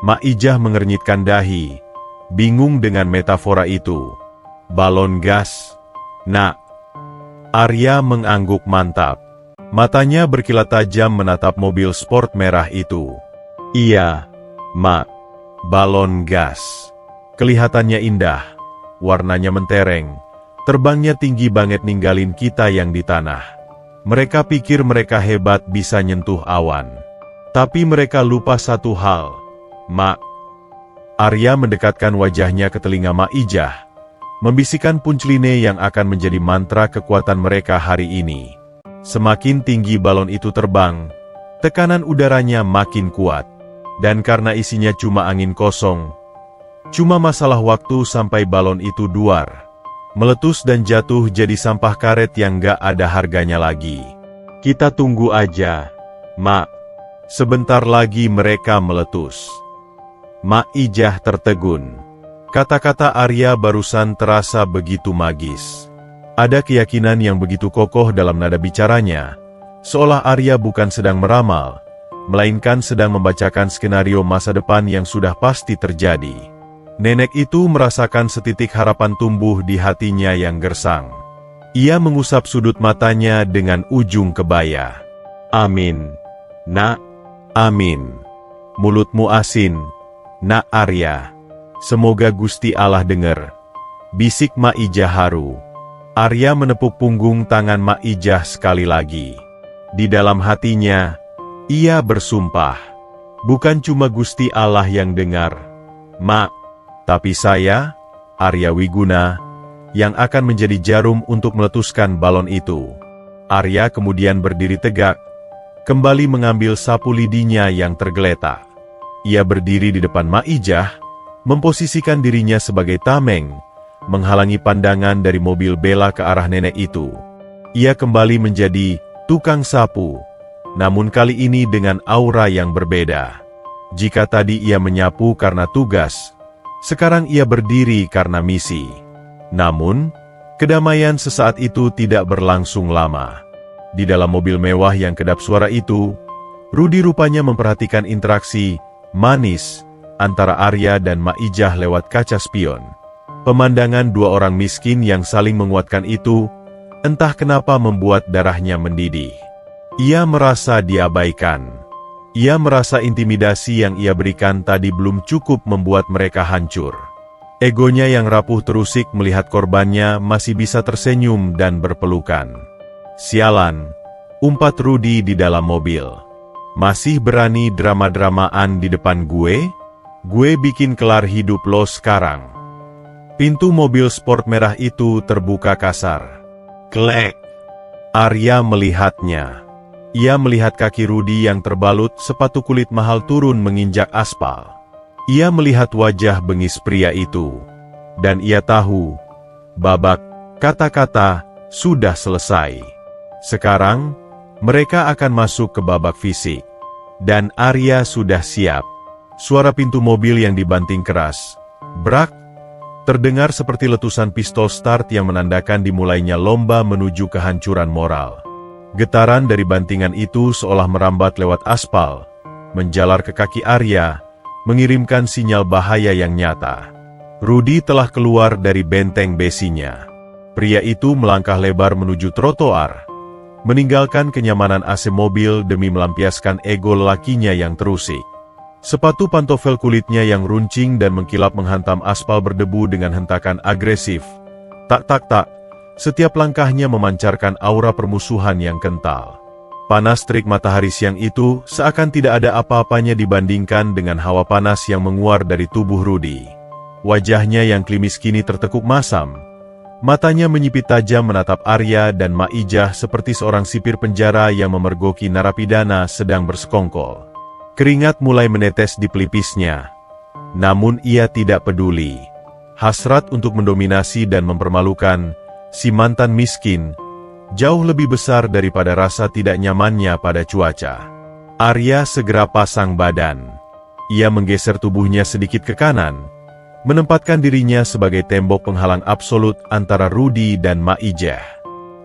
Mak Ijah mengernyitkan dahi, bingung dengan metafora itu. "Balon gas, Nak?" Arya mengangguk mantap. Matanya berkilat tajam menatap mobil sport merah itu. "Iya, Mak, balon gas. Kelihatannya indah, warnanya mentereng, terbangnya tinggi banget ninggalin kita yang di tanah. Mereka pikir mereka hebat bisa nyentuh awan. Tapi mereka lupa satu hal, Mak." Arya mendekatkan wajahnya ke telinga Mak Ijah, membisikkan punchline yang akan menjadi mantra kekuatan mereka hari ini. Semakin tinggi balon itu terbang, tekanan udaranya makin kuat. Dan karena isinya cuma angin kosong, cuma masalah waktu sampai balon itu duar, meletus dan jatuh jadi sampah karet yang gak ada harganya lagi. "Kita tunggu aja, Mak. Sebentar lagi mereka meletus." Mak Ijah tertegun. Kata-kata Arya barusan terasa begitu magis. Ada keyakinan yang begitu kokoh dalam nada bicaranya, seolah Arya bukan sedang meramal, melainkan sedang membacakan skenario masa depan yang sudah pasti terjadi. Nenek itu merasakan setitik harapan tumbuh di hatinya yang gersang. Ia mengusap sudut matanya dengan ujung kebaya. "Amin, Nak, amin. Mulutmu asin, Nak Arya. Semoga Gusti Allah dengar," bisik Mak Ijah haru. Arya menepuk punggung tangan Mak Ijah sekali lagi. Di dalam hatinya, ia bersumpah, "Bukan cuma Gusti Allah yang dengar, Mak, tapi saya, Arya Wiguna, yang akan menjadi jarum untuk meletuskan balon itu." Arya kemudian berdiri tegak, kembali mengambil sapu lidinya yang tergeletak. Ia berdiri di depan Mak Ijah, memposisikan dirinya sebagai tameng, menghalangi pandangan dari mobil Bella ke arah nenek itu. Ia kembali menjadi tukang sapu, namun kali ini dengan aura yang berbeda. Jika tadi ia menyapu karena tugas, sekarang ia berdiri karena misi. Namun, kedamaian sesaat itu tidak berlangsung lama. Di dalam mobil mewah yang kedap suara itu, Rudy rupanya memperhatikan interaksi manis antara Arya dan Mak Ijah lewat kaca spion. Pemandangan dua orang miskin yang saling menguatkan itu, entah kenapa membuat darahnya mendidih. Ia merasa diabaikan. Ia merasa intimidasi yang ia berikan tadi belum cukup membuat mereka hancur. Egonya yang rapuh terusik melihat korbannya masih bisa tersenyum dan berpelukan. "Sialan," umpat Rudy di dalam mobil. "Masih berani drama-dramaan di depan gue? Gue bikin kelar hidup lo sekarang." Pintu mobil sport merah itu terbuka kasar. Klek. Arya melihatnya. Ia melihat kaki Rudy yang terbalut sepatu kulit mahal turun menginjak aspal. Ia melihat wajah bengis pria itu. Dan ia tahu, babak kata-kata sudah selesai. Sekarang, mereka akan masuk ke babak fisik. Dan Arya sudah siap. Suara pintu mobil yang dibanting keras. Brak! Terdengar seperti letusan pistol start yang menandakan dimulainya lomba menuju kehancuran moral. Getaran dari bantingan itu seolah merambat lewat aspal, menjalar ke kaki Arya, mengirimkan sinyal bahaya yang nyata. Rudy telah keluar dari benteng besinya. Pria itu melangkah lebar menuju trotoar, meninggalkan kenyamanan AC mobil demi melampiaskan ego lelakinya yang terusik. Sepatu pantofel kulitnya yang runcing dan mengkilap menghantam aspal berdebu dengan hentakan agresif. Tak tak tak. Setiap langkahnya memancarkan aura permusuhan yang kental. Panas terik matahari siang itu seakan tidak ada apa-apanya dibandingkan dengan hawa panas yang menguar dari tubuh Rudy. Wajahnya yang klimis kini tertekuk masam. Matanya menyipit tajam menatap Arya dan Maijah seperti seorang sipir penjara yang memergoki narapidana sedang bersekongkol. Keringat mulai menetes di pelipisnya. Namun ia tidak peduli. Hasrat untuk mendominasi dan mempermalukan si mantan miskin, jauh lebih besar daripada rasa tidak nyamannya pada cuaca. Arya segera pasang badan. Ia menggeser tubuhnya sedikit ke kanan, menempatkan dirinya sebagai tembok penghalang absolut antara Rudy dan Maijah.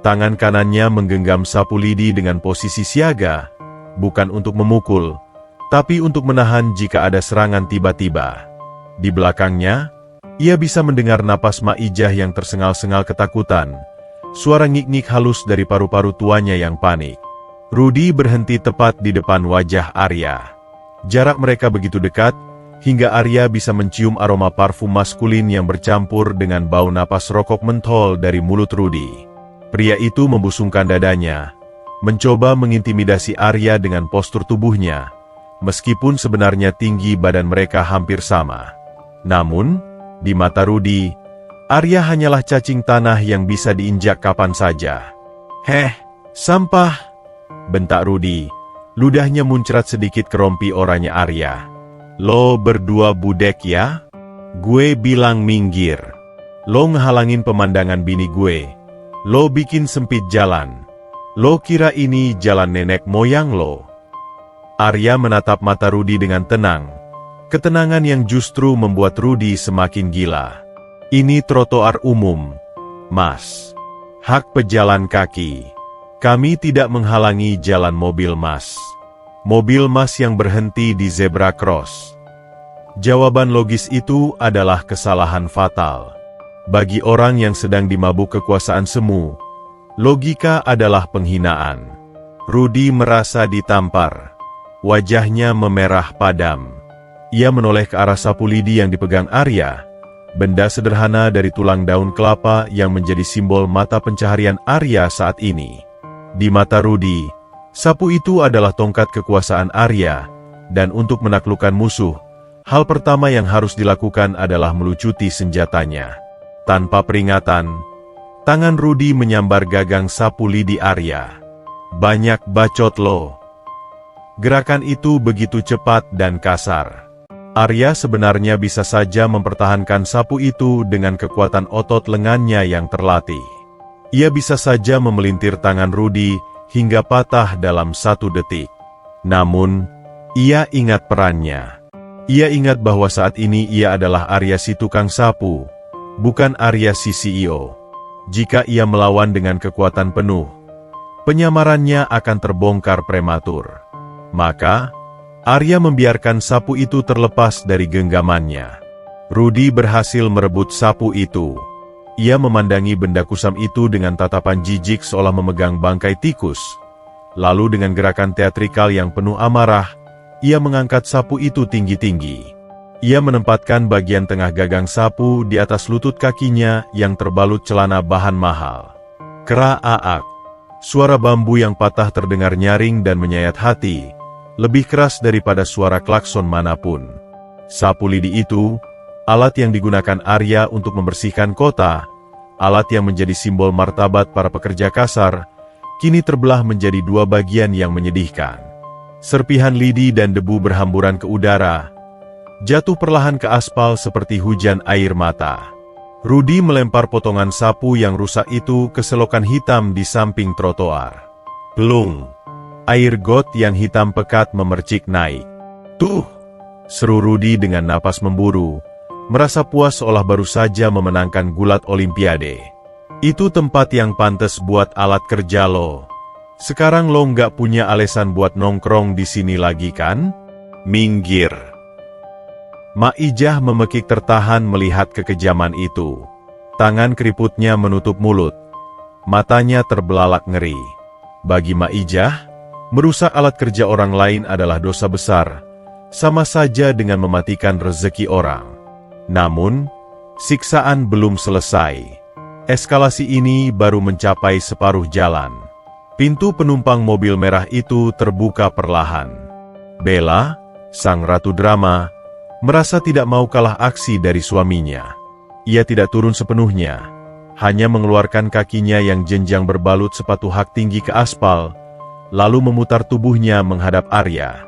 Tangan kanannya menggenggam sapu lidi dengan posisi siaga, bukan untuk memukul, tapi untuk menahan jika ada serangan tiba-tiba. Di belakangnya, ia bisa mendengar napas Maijah yang tersengal-sengal ketakutan, suara ngik-ngik halus dari paru-paru tuanya yang panik. Rudy berhenti tepat di depan wajah Arya. Jarak mereka begitu dekat, hingga Arya bisa mencium aroma parfum maskulin yang bercampur dengan bau napas rokok mentol dari mulut Rudy. Pria itu membusungkan dadanya, mencoba mengintimidasi Arya dengan postur tubuhnya, meskipun sebenarnya tinggi badan mereka hampir sama. Namun, di mata Rudy, Arya hanyalah cacing tanah yang bisa diinjak kapan saja. "Heh, sampah!" bentak Rudy. Ludahnya muncrat sedikit ke rompi oranye Arya. "Lo berdua budek ya? Gue bilang minggir. Lo ngehalangin pemandangan bini gue. Lo bikin sempit jalan. Lo kira ini jalan nenek moyang lo?" Arya menatap mata Rudy dengan tenang. Ketenangan yang justru membuat Rudy semakin gila. "Ini trotoar umum, Mas. Hak pejalan kaki. Kami tidak menghalangi jalan mobil Mas. Mobil Mas yang berhenti di zebra cross." Jawaban logis itu adalah kesalahan fatal. Bagi orang yang sedang dimabuk kekuasaan semu, logika adalah penghinaan. Rudy merasa ditampar. Wajahnya memerah padam. Ia menoleh ke arah sapu lidi yang dipegang Arya, benda sederhana dari tulang daun kelapa yang menjadi simbol mata pencaharian Arya saat ini. Di mata Rudy, sapu itu adalah tongkat kekuasaan Arya, dan untuk menaklukkan musuh, hal pertama yang harus dilakukan adalah melucuti senjatanya. Tanpa peringatan, tangan Rudy menyambar gagang sapu lidi Arya. "Banyak bacot lo." Gerakan itu begitu cepat dan kasar. Arya sebenarnya bisa saja mempertahankan sapu itu dengan kekuatan otot lengannya yang terlatih. Ia bisa saja memelintir tangan Rudy hingga patah dalam 1 detik. Namun, ia ingat perannya. Ia ingat bahwa saat ini ia adalah Arya si tukang sapu, bukan Arya si CEO. Jika ia melawan dengan kekuatan penuh, penyamarannya akan terbongkar prematur. Maka, Arya membiarkan sapu itu terlepas dari genggamannya. Rudy berhasil merebut sapu itu. Ia memandangi benda kusam itu dengan tatapan jijik seolah memegang bangkai tikus. Lalu dengan gerakan teatrikal yang penuh amarah, ia mengangkat sapu itu tinggi-tinggi. Ia menempatkan bagian tengah gagang sapu di atas lutut kakinya yang terbalut celana bahan mahal. Kera-aak. Suara bambu yang patah terdengar nyaring dan menyayat hati, lebih keras daripada suara klakson manapun. Sapu lidi itu, alat yang digunakan Arya untuk membersihkan kota, alat yang menjadi simbol martabat para pekerja kasar, kini terbelah menjadi dua bagian yang menyedihkan. Serpihan lidi dan debu berhamburan ke udara, jatuh perlahan ke aspal seperti hujan air mata. Rudy melempar potongan sapu yang rusak itu ke selokan hitam di samping trotoar. Plung! Air got yang hitam pekat memercik naik. Tuh! Seru Rudy dengan napas memburu, merasa puas seolah baru saja memenangkan gulat Olimpiade. Itu tempat yang pantas buat alat kerja lo. Sekarang lo nggak punya alasan buat nongkrong di sini lagi kan? Minggir! Mak Ijah memekik tertahan melihat kekejaman itu. Tangan keriputnya menutup mulut. Matanya terbelalak ngeri. Bagi Mak Ijah, merusak alat kerja orang lain adalah dosa besar, sama saja dengan mematikan rezeki orang. Namun, siksaan belum selesai. Eskalasi ini baru mencapai separuh jalan. Pintu penumpang mobil merah itu terbuka perlahan. Bella, sang ratu drama, merasa tidak mau kalah aksi dari suaminya. Ia tidak turun sepenuhnya, hanya mengeluarkan kakinya yang jenjang berbalut sepatu hak tinggi ke aspal, lalu memutar tubuhnya menghadap Arya.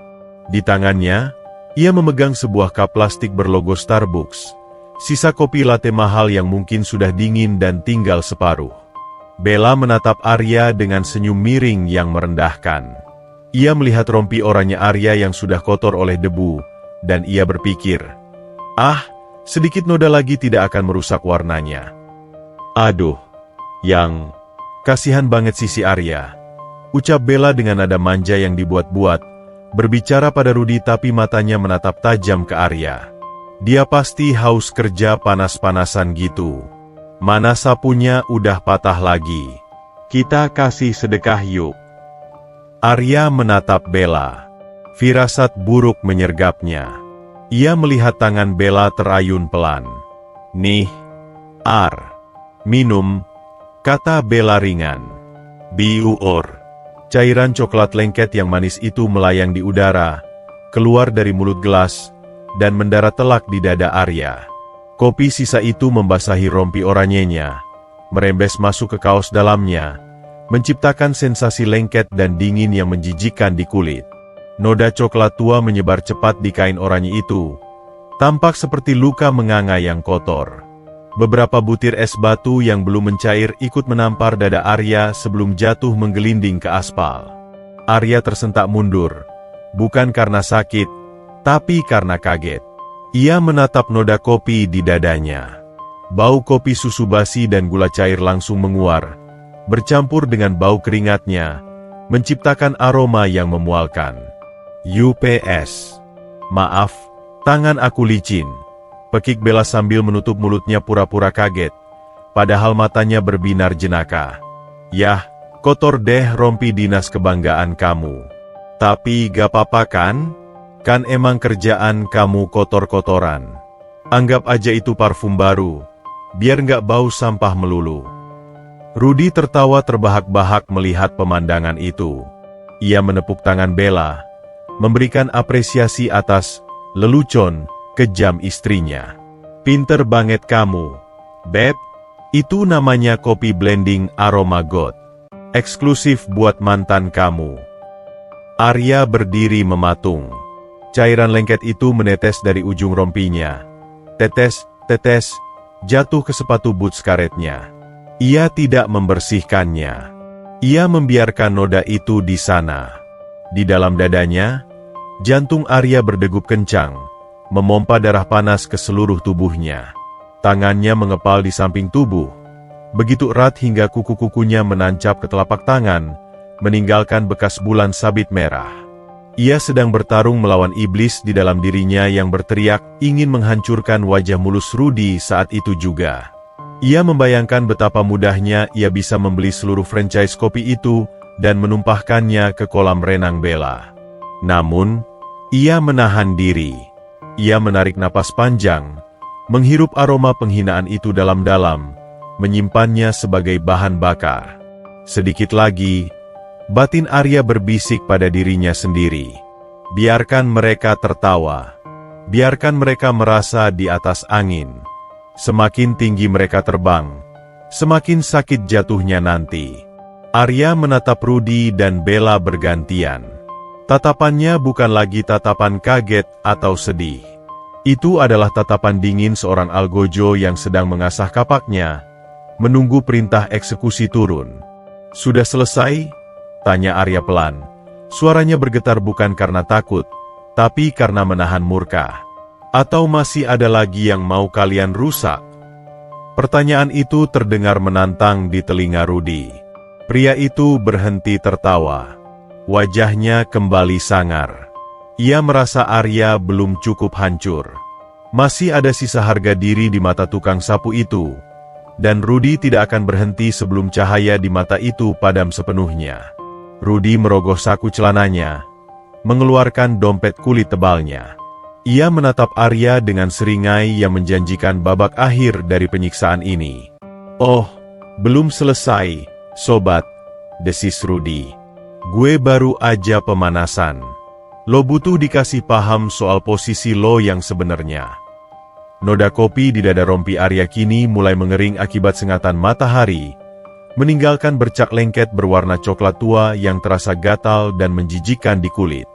Di tangannya, ia memegang sebuah cup plastik berlogo Starbucks, sisa kopi latte mahal yang mungkin sudah dingin dan tinggal separuh. Bella menatap Arya dengan senyum miring yang merendahkan. Ia melihat rompi oranye Arya yang sudah kotor oleh debu, dan ia berpikir, "Ah, sedikit noda lagi tidak akan merusak warnanya." "Aduh, yang kasihan banget sisi Arya," ucap Bella dengan nada manja yang dibuat-buat, berbicara pada Rudy tapi matanya menatap tajam ke Arya. "Dia pasti haus kerja panas-panasan gitu. Mana sapunya udah patah lagi. Kita kasih sedekah yuk." Arya menatap Bella. Firasat buruk menyergapnya. Ia melihat tangan Bella terayun pelan. "Nih, Ar, minum," kata Bella ringan. Biur. Cairan coklat lengket yang manis itu melayang di udara, keluar dari mulut gelas, dan mendarat telak di dada Arya. Kopi sisa itu membasahi rompi oranyenya, merembes masuk ke kaos dalamnya, menciptakan sensasi lengket dan dingin yang menjijikkan di kulit. Noda coklat tua menyebar cepat di kain oranye itu, tampak seperti luka menganga yang kotor. Beberapa butir es batu yang belum mencair ikut menampar dada Arya sebelum jatuh menggelinding ke aspal. Arya tersentak mundur, bukan karena sakit, tapi karena kaget. Ia menatap noda kopi di dadanya. Bau kopi susu basi dan gula cair langsung menguar, bercampur dengan bau keringatnya, menciptakan aroma yang memualkan. "UPS. Maaf, tangan aku licin," pekik Bella sambil menutup mulutnya pura-pura kaget, padahal matanya berbinar jenaka. "Yah, kotor deh rompi dinas kebanggaan kamu. Tapi gak apa-apa kan? Kan emang kerjaan kamu kotor-kotoran. Anggap aja itu parfum baru, biar nggak bau sampah melulu." Rudy tertawa terbahak-bahak melihat pemandangan itu. Ia menepuk tangan Bella, memberikan apresiasi atas lelucon kejam istrinya. "Pinter banget kamu, Beb. Itu namanya kopi blending aroma got. Eksklusif buat mantan kamu." Arya berdiri mematung. Cairan lengket itu menetes dari ujung rompinya. Tetes, tetes, jatuh ke sepatu boots karetnya. Ia tidak membersihkannya. Ia membiarkan noda itu di sana. Di dalam dadanya, jantung Arya berdegup kencang, memompa darah panas ke seluruh tubuhnya. Tangannya mengepal di samping tubuh, begitu erat hingga kuku-kukunya menancap ke telapak tangan, meninggalkan bekas bulan sabit merah. Ia sedang bertarung melawan iblis di dalam dirinya yang berteriak ingin menghancurkan wajah mulus Rudy saat itu juga. Ia membayangkan betapa mudahnya ia bisa membeli seluruh franchise kopi itu dan menumpahkannya ke kolam renang Bella. Namun, ia menahan diri. Ia menarik napas panjang, menghirup aroma penghinaan itu dalam-dalam, menyimpannya sebagai bahan bakar. Sedikit lagi, batin Arya berbisik pada dirinya sendiri. Biarkan mereka tertawa. Biarkan mereka merasa di atas angin. Semakin tinggi mereka terbang, semakin sakit jatuhnya nanti. Arya menatap Rudy dan Bella bergantian. Tatapannya bukan lagi tatapan kaget atau sedih. Itu adalah tatapan dingin seorang algojo yang sedang mengasah kapaknya, menunggu perintah eksekusi turun. "Sudah selesai?" tanya Arya pelan. Suaranya bergetar bukan karena takut, tapi karena menahan murka. "Atau masih ada lagi yang mau kalian rusak?" Pertanyaan itu terdengar menantang di telinga Rudy. Pria itu berhenti tertawa. Wajahnya kembali sangar. Ia merasa Arya belum cukup hancur. Masih ada sisa harga diri di mata tukang sapu itu. Dan Rudy tidak akan berhenti sebelum cahaya di mata itu padam sepenuhnya. Rudy merogoh saku celananya, mengeluarkan dompet kulit tebalnya. Ia menatap Arya dengan seringai yang menjanjikan babak akhir dari penyiksaan ini. "Oh, belum selesai, sobat," desis Rudy. "Gue baru aja pemanasan. Lo butuh dikasih paham soal posisi lo yang sebenarnya." Noda kopi di dada rompi Arya kini mulai mengering akibat sengatan matahari, meninggalkan bercak lengket berwarna coklat tua yang terasa gatal dan menjijikkan di kulit.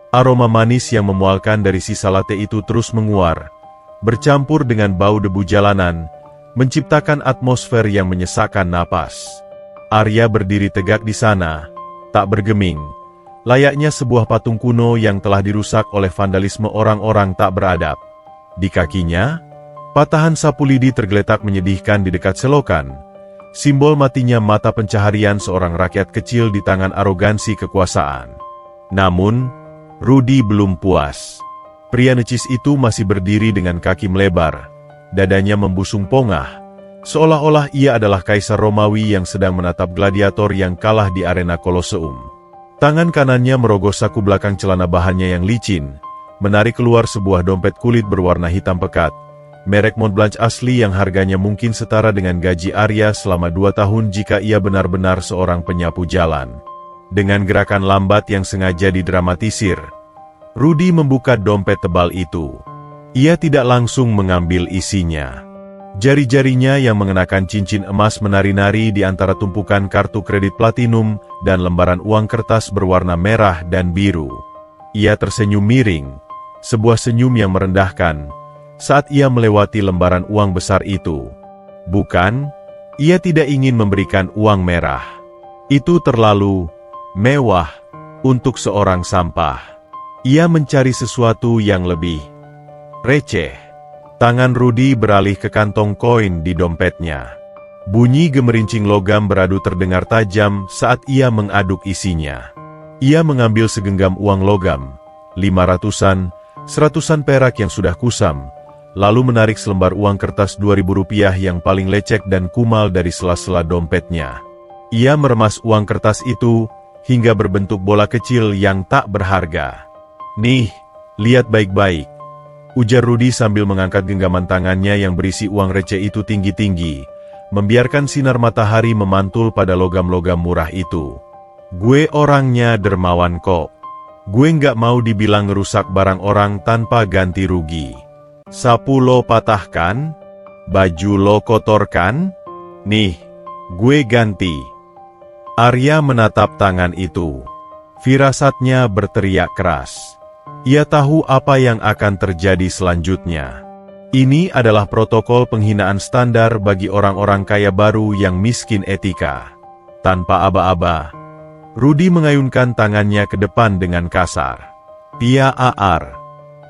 Aroma manis yang memualkan dari sisa latte itu terus menguar, bercampur dengan bau debu jalanan, menciptakan atmosfer yang menyesakkan napas. Arya berdiri tegak di sana, tak bergeming, layaknya sebuah patung kuno yang telah dirusak oleh vandalisme orang-orang tak beradab. Di kakinya, patahan sapu lidi tergeletak menyedihkan di dekat selokan, simbol matinya mata pencaharian seorang rakyat kecil di tangan arogansi kekuasaan. Namun, Rudy belum puas. Pria necis itu masih berdiri dengan kaki melebar, dadanya membusung pongah, seolah-olah ia adalah kaisar Romawi yang sedang menatap gladiator yang kalah di arena Koloseum. Tangan kanannya merogoh saku belakang celana bahannya yang licin, menarik keluar sebuah dompet kulit berwarna hitam pekat, merek Montblanc asli yang harganya mungkin setara dengan gaji Arya selama 2 tahun jika ia benar-benar seorang penyapu jalan. Dengan gerakan lambat yang sengaja didramatisir, Rudy membuka dompet tebal itu. Ia tidak langsung mengambil isinya. Jari-jarinya yang mengenakan cincin emas menari-nari di antara tumpukan kartu kredit platinum dan lembaran uang kertas berwarna merah dan biru. Ia tersenyum miring, sebuah senyum yang merendahkan, saat ia melewati lembaran uang besar itu. Bukan, ia tidak ingin memberikan uang merah. Itu terlalu mewah untuk seorang sampah. Ia mencari sesuatu yang lebih receh. Tangan Rudy beralih ke kantong koin di dompetnya. Bunyi gemerincing logam beradu terdengar tajam saat ia mengaduk isinya. Ia mengambil segenggam uang logam, 500-an, 100-an perak yang sudah kusam, lalu menarik selembar uang kertas Rp2.000 yang paling lecek dan kumal dari sela-sela dompetnya. Ia meremas uang kertas itu hingga berbentuk bola kecil yang tak berharga. "Nih, lihat baik-baik," ujar Rudy sambil mengangkat genggaman tangannya yang berisi uang receh itu tinggi-tinggi, membiarkan sinar matahari memantul pada logam-logam murah itu. "Gue orangnya dermawan kok. Gue nggak mau dibilang ngerusak barang orang tanpa ganti rugi. Sapu lo patahkan? Baju lo kotorkan? Nih, gue ganti." Arya menatap tangan itu. Firasatnya berteriak keras. Ia tahu apa yang akan terjadi selanjutnya. Ini adalah protokol penghinaan standar bagi orang-orang kaya baru yang miskin etika. Tanpa aba-aba, Rudy mengayunkan tangannya ke depan dengan kasar. Piaar.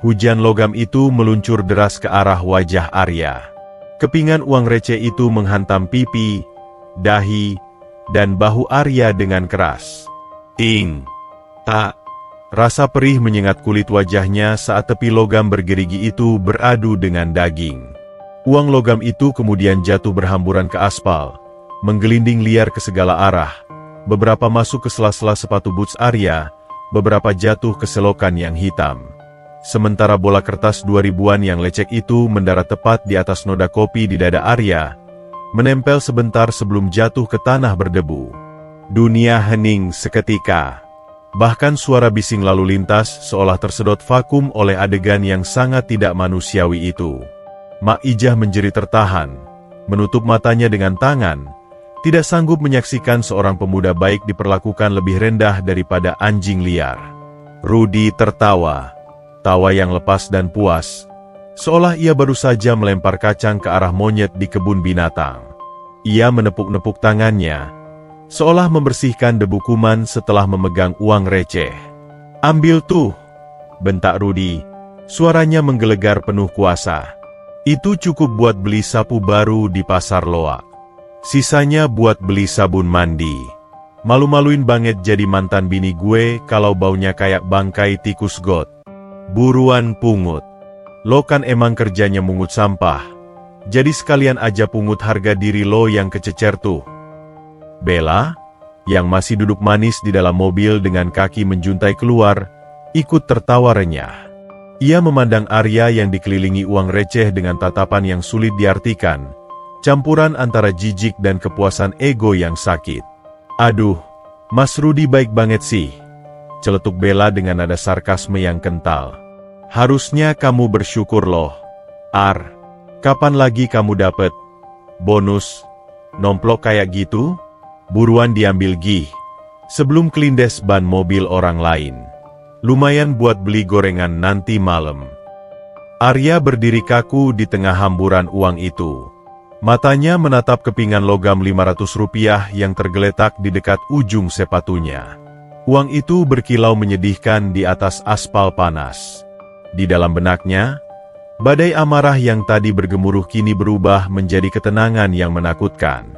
Hujan logam itu meluncur deras ke arah wajah Arya. Kepingan uang receh itu menghantam pipi, dahi, dan bahu Arya dengan keras. Ting! Tak! Rasa perih menyengat kulit wajahnya saat tepi logam bergerigi itu beradu dengan daging. Uang logam itu kemudian jatuh berhamburan ke aspal, menggelinding liar ke segala arah. Beberapa masuk ke sela-sela sepatu boots Arya, beberapa jatuh ke selokan yang hitam. Sementara bola kertas 2000-an yang lecek itu mendarat tepat di atas noda kopi di dada Arya, menempel sebentar sebelum jatuh ke tanah berdebu. Dunia hening seketika. Bahkan suara bising lalu lintas seolah tersedot vakum oleh adegan yang sangat tidak manusiawi itu. Mak Ijah menjerit tertahan, menutup matanya dengan tangan, Tidak sanggup menyaksikan seorang pemuda baik diperlakukan lebih rendah daripada anjing liar. Rudy tertawa. Tawa yang lepas dan puas, seolah ia baru saja melempar kacang ke arah monyet di kebun binatang. Ia menepuk-nepuk tangannya, seolah membersihkan debu kuman setelah memegang uang receh. "Ambil tuh," bentak Rudy, suaranya menggelegar penuh kuasa. "Itu cukup buat beli sapu baru di pasar loak. Sisanya buat beli sabun mandi. Malu-maluin banget jadi mantan bini gue kalau baunya kayak bangkai tikus got. Buruan pungut. Lo kan emang kerjanya mungut sampah. Jadi sekalian aja pungut harga diri lo yang kececer tuh." Bella, yang masih duduk manis di dalam mobil dengan kaki menjuntai keluar, ikut tertawa renyah. Ia memandang Arya yang dikelilingi uang receh dengan tatapan yang sulit diartikan, campuran antara jijik dan kepuasan ego yang sakit. "Aduh, Mas Rudy baik banget sih," celetuk Bella dengan nada sarkasme yang kental. "Harusnya kamu bersyukur loh. Ar, kapan lagi kamu dapet bonus nomplok kayak gitu? Buruan diambil gih, sebelum kelindes ban mobil orang lain. Lumayan buat beli gorengan nanti malam." Arya berdiri kaku di tengah hamburan uang itu. Matanya menatap kepingan logam Rp500 yang tergeletak di dekat ujung sepatunya. Uang itu berkilau menyedihkan di atas aspal panas. Di dalam benaknya, badai amarah yang tadi bergemuruh kini berubah menjadi ketenangan yang menakutkan.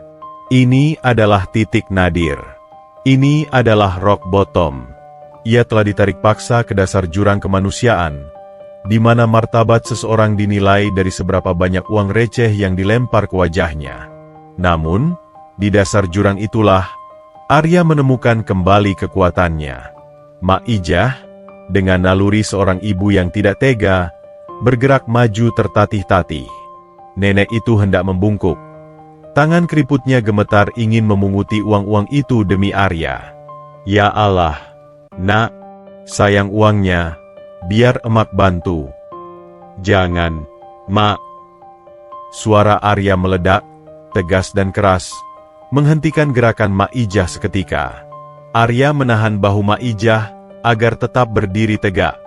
Ini adalah titik nadir. Ini adalah rock bottom. Ia telah ditarik paksa ke dasar jurang kemanusiaan, di mana martabat seseorang dinilai dari seberapa banyak uang receh yang dilempar ke wajahnya. Namun, di dasar jurang itulah, Arya menemukan kembali kekuatannya. Mak Ijah, dengan naluri seorang ibu yang tidak tega, bergerak maju tertatih-tatih. Nenek itu hendak membungkuk. Tangan keriputnya gemetar ingin memunguti uang-uang itu demi Arya. "Ya Allah, Nak, sayang uangnya. Biar emak bantu." "Jangan, Mak." Suara Arya meledak, tegas dan keras, menghentikan gerakan Mak Ijah seketika. Arya menahan bahu Mak Ijah agar tetap berdiri tegak.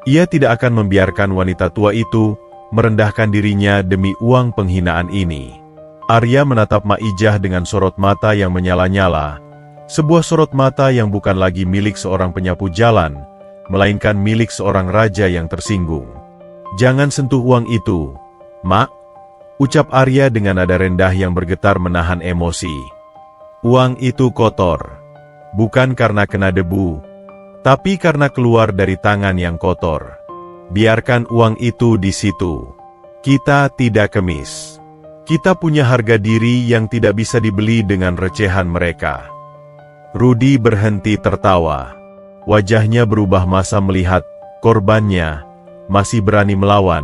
Ia tidak akan membiarkan wanita tua itu merendahkan dirinya demi uang penghinaan ini. Arya menatap Mak Ijah dengan sorot mata yang menyala-nyala, sebuah sorot mata yang bukan lagi milik seorang penyapu jalan, melainkan milik seorang raja yang tersinggung. "Jangan sentuh uang itu, Mak," ucap Arya dengan nada rendah yang bergetar menahan emosi. "Uang itu kotor. Bukan karena kena debu, tapi karena keluar dari tangan yang kotor. Biarkan uang itu di situ. Kita tidak kemis. Kita punya harga diri yang tidak bisa dibeli dengan recehan mereka." Rudy berhenti tertawa. Wajahnya berubah masa melihat korbannya masih berani melawan,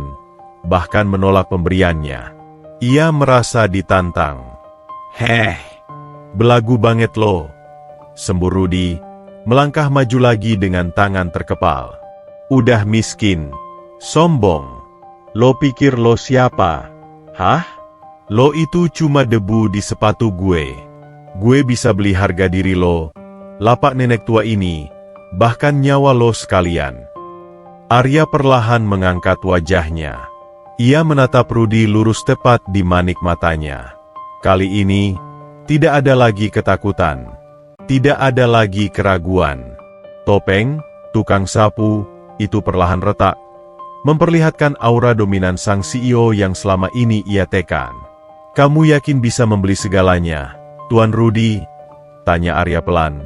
bahkan menolak pemberiannya. Ia merasa ditantang. "Heh, belagu banget lo," sembur Rudy, melangkah maju lagi dengan tangan terkepal. "Udah miskin, sombong. Lo pikir lo siapa? Hah? Lo itu cuma debu di sepatu gue. Gue bisa beli harga diri lo, lapak nenek tua ini, bahkan nyawa lo sekalian." Arya perlahan mengangkat wajahnya. Ia menatap Rudy lurus tepat di manik matanya. Kali ini, tidak ada lagi ketakutan. Tidak ada lagi keraguan. Topeng, tukang sapu, itu perlahan retak, memperlihatkan aura dominan sang CEO yang selama ini ia tekan. "Kamu yakin bisa membeli segalanya, Tuan Rudy?" tanya Arya pelan.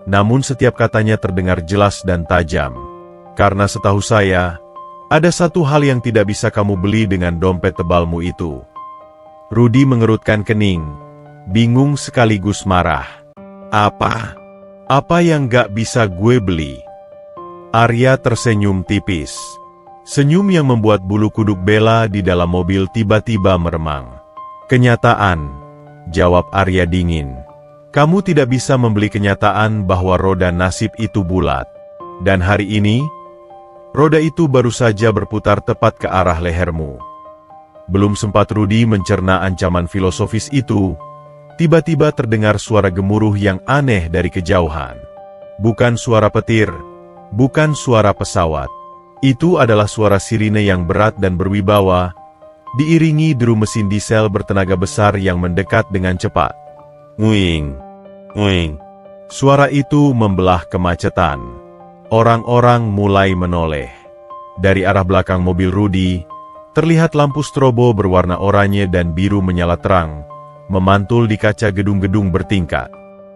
Namun setiap katanya terdengar jelas dan tajam. "Karena setahu saya, ada satu hal yang tidak bisa kamu beli dengan dompet tebalmu itu." Rudy mengerutkan kening, bingung sekaligus marah. "Apa? Apa yang gak bisa gue beli?" Arya tersenyum tipis. Senyum yang membuat bulu kuduk Bella di dalam mobil tiba-tiba meremang. "Kenyataan," jawab Arya dingin. "Kamu tidak bisa membeli kenyataan bahwa roda nasib itu bulat. Dan hari ini, roda itu baru saja berputar tepat ke arah lehermu." Belum sempat Rudy mencerna ancaman filosofis itu, Tiba-tiba terdengar suara gemuruh yang aneh dari kejauhan. Bukan suara petir, bukan suara pesawat. Itu adalah suara sirine yang berat dan berwibawa, diiringi deru mesin diesel bertenaga besar yang mendekat dengan cepat. Nguing, nguing. Suara itu membelah kemacetan. Orang-orang mulai menoleh. Dari arah belakang mobil Rudy, terlihat lampu strobo berwarna oranye dan biru menyala terang, memantul di kaca gedung-gedung bertingkat.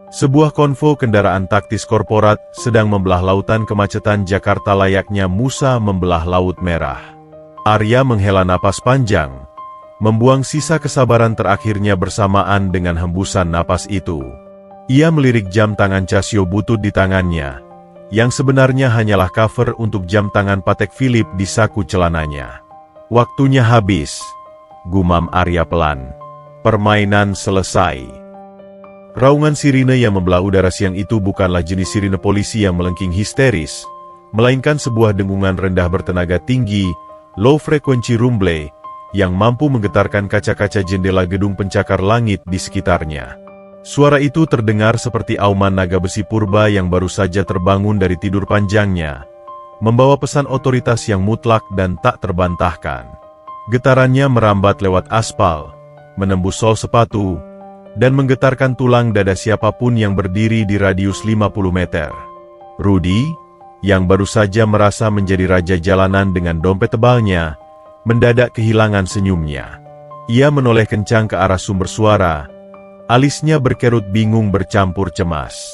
Sebuah konvo kendaraan taktis korporat sedang membelah lautan kemacetan Jakarta layaknya Musa membelah Laut Merah. Arya menghela napas panjang, membuang sisa kesabaran terakhirnya bersamaan dengan hembusan napas itu. Ia melirik jam tangan Casio butut di tangannya, yang sebenarnya hanyalah cover untuk jam tangan Patek Philippe di saku celananya. Waktunya habis, gumam Arya pelan. Permainan selesai. Raungan sirine yang membelah udara siang itu bukanlah jenis sirine polisi yang melengking histeris, melainkan sebuah dengungan rendah bertenaga tinggi, low frequency rumble, yang mampu menggetarkan kaca-kaca jendela gedung pencakar langit di sekitarnya. Suara itu terdengar seperti auman naga besi purba yang baru saja terbangun dari tidur panjangnya, membawa pesan otoritas yang mutlak dan tak terbantahkan. Getarannya merambat lewat aspal, menembus sol sepatu, dan menggetarkan tulang dada siapapun yang berdiri di radius 50 meter. Rudy, yang baru saja merasa menjadi raja jalanan dengan dompet tebalnya, mendadak kehilangan senyumnya. Ia menoleh kencang ke arah sumber suara, alisnya berkerut bingung bercampur cemas.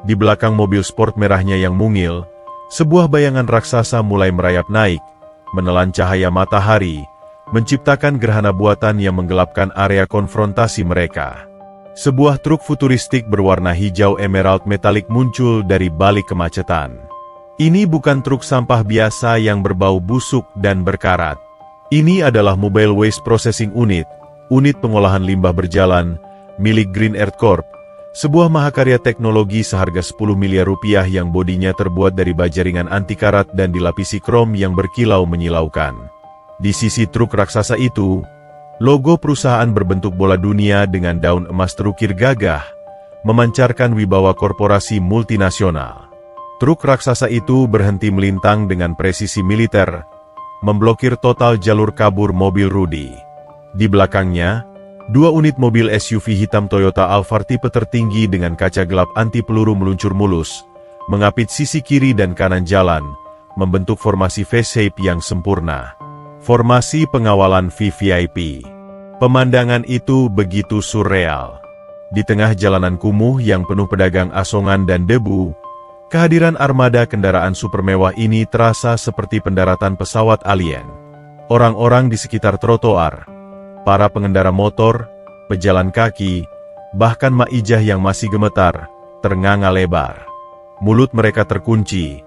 Di belakang mobil sport merahnya yang mungil, sebuah bayangan raksasa mulai merayap naik, menelan cahaya matahari, menciptakan gerhana buatan yang menggelapkan area konfrontasi mereka. Sebuah truk futuristik berwarna hijau emerald metalik muncul dari balik kemacetan. Ini bukan truk sampah biasa yang berbau busuk dan berkarat. Ini adalah Mobile Waste Processing Unit, unit pengolahan limbah berjalan, milik Green Earth Corp, sebuah mahakarya teknologi seharga 10 miliar rupiah yang bodinya terbuat dari baja ringan anti karat dan dilapisi krom yang berkilau menyilaukan. Di sisi truk raksasa itu, logo perusahaan berbentuk bola dunia dengan daun emas terukir gagah, memancarkan wibawa korporasi multinasional. Truk raksasa itu berhenti melintang dengan presisi militer, memblokir total jalur kabur mobil Rudy. Di belakangnya, dua unit mobil SUV hitam Toyota Alphard tipe tertinggi dengan kaca gelap anti peluru meluncur mulus, mengapit sisi kiri dan kanan jalan, membentuk formasi V-shape yang sempurna. Formasi pengawalan VVIP. Pemandangan itu begitu surreal. Di tengah jalanan kumuh yang penuh pedagang asongan dan debu, kehadiran armada kendaraan super mewah ini terasa seperti pendaratan pesawat alien. Orang-orang di sekitar trotoar, para pengendara motor, pejalan kaki, bahkan Maijah yang masih gemetar, ternganga lebar. Mulut mereka terkunci.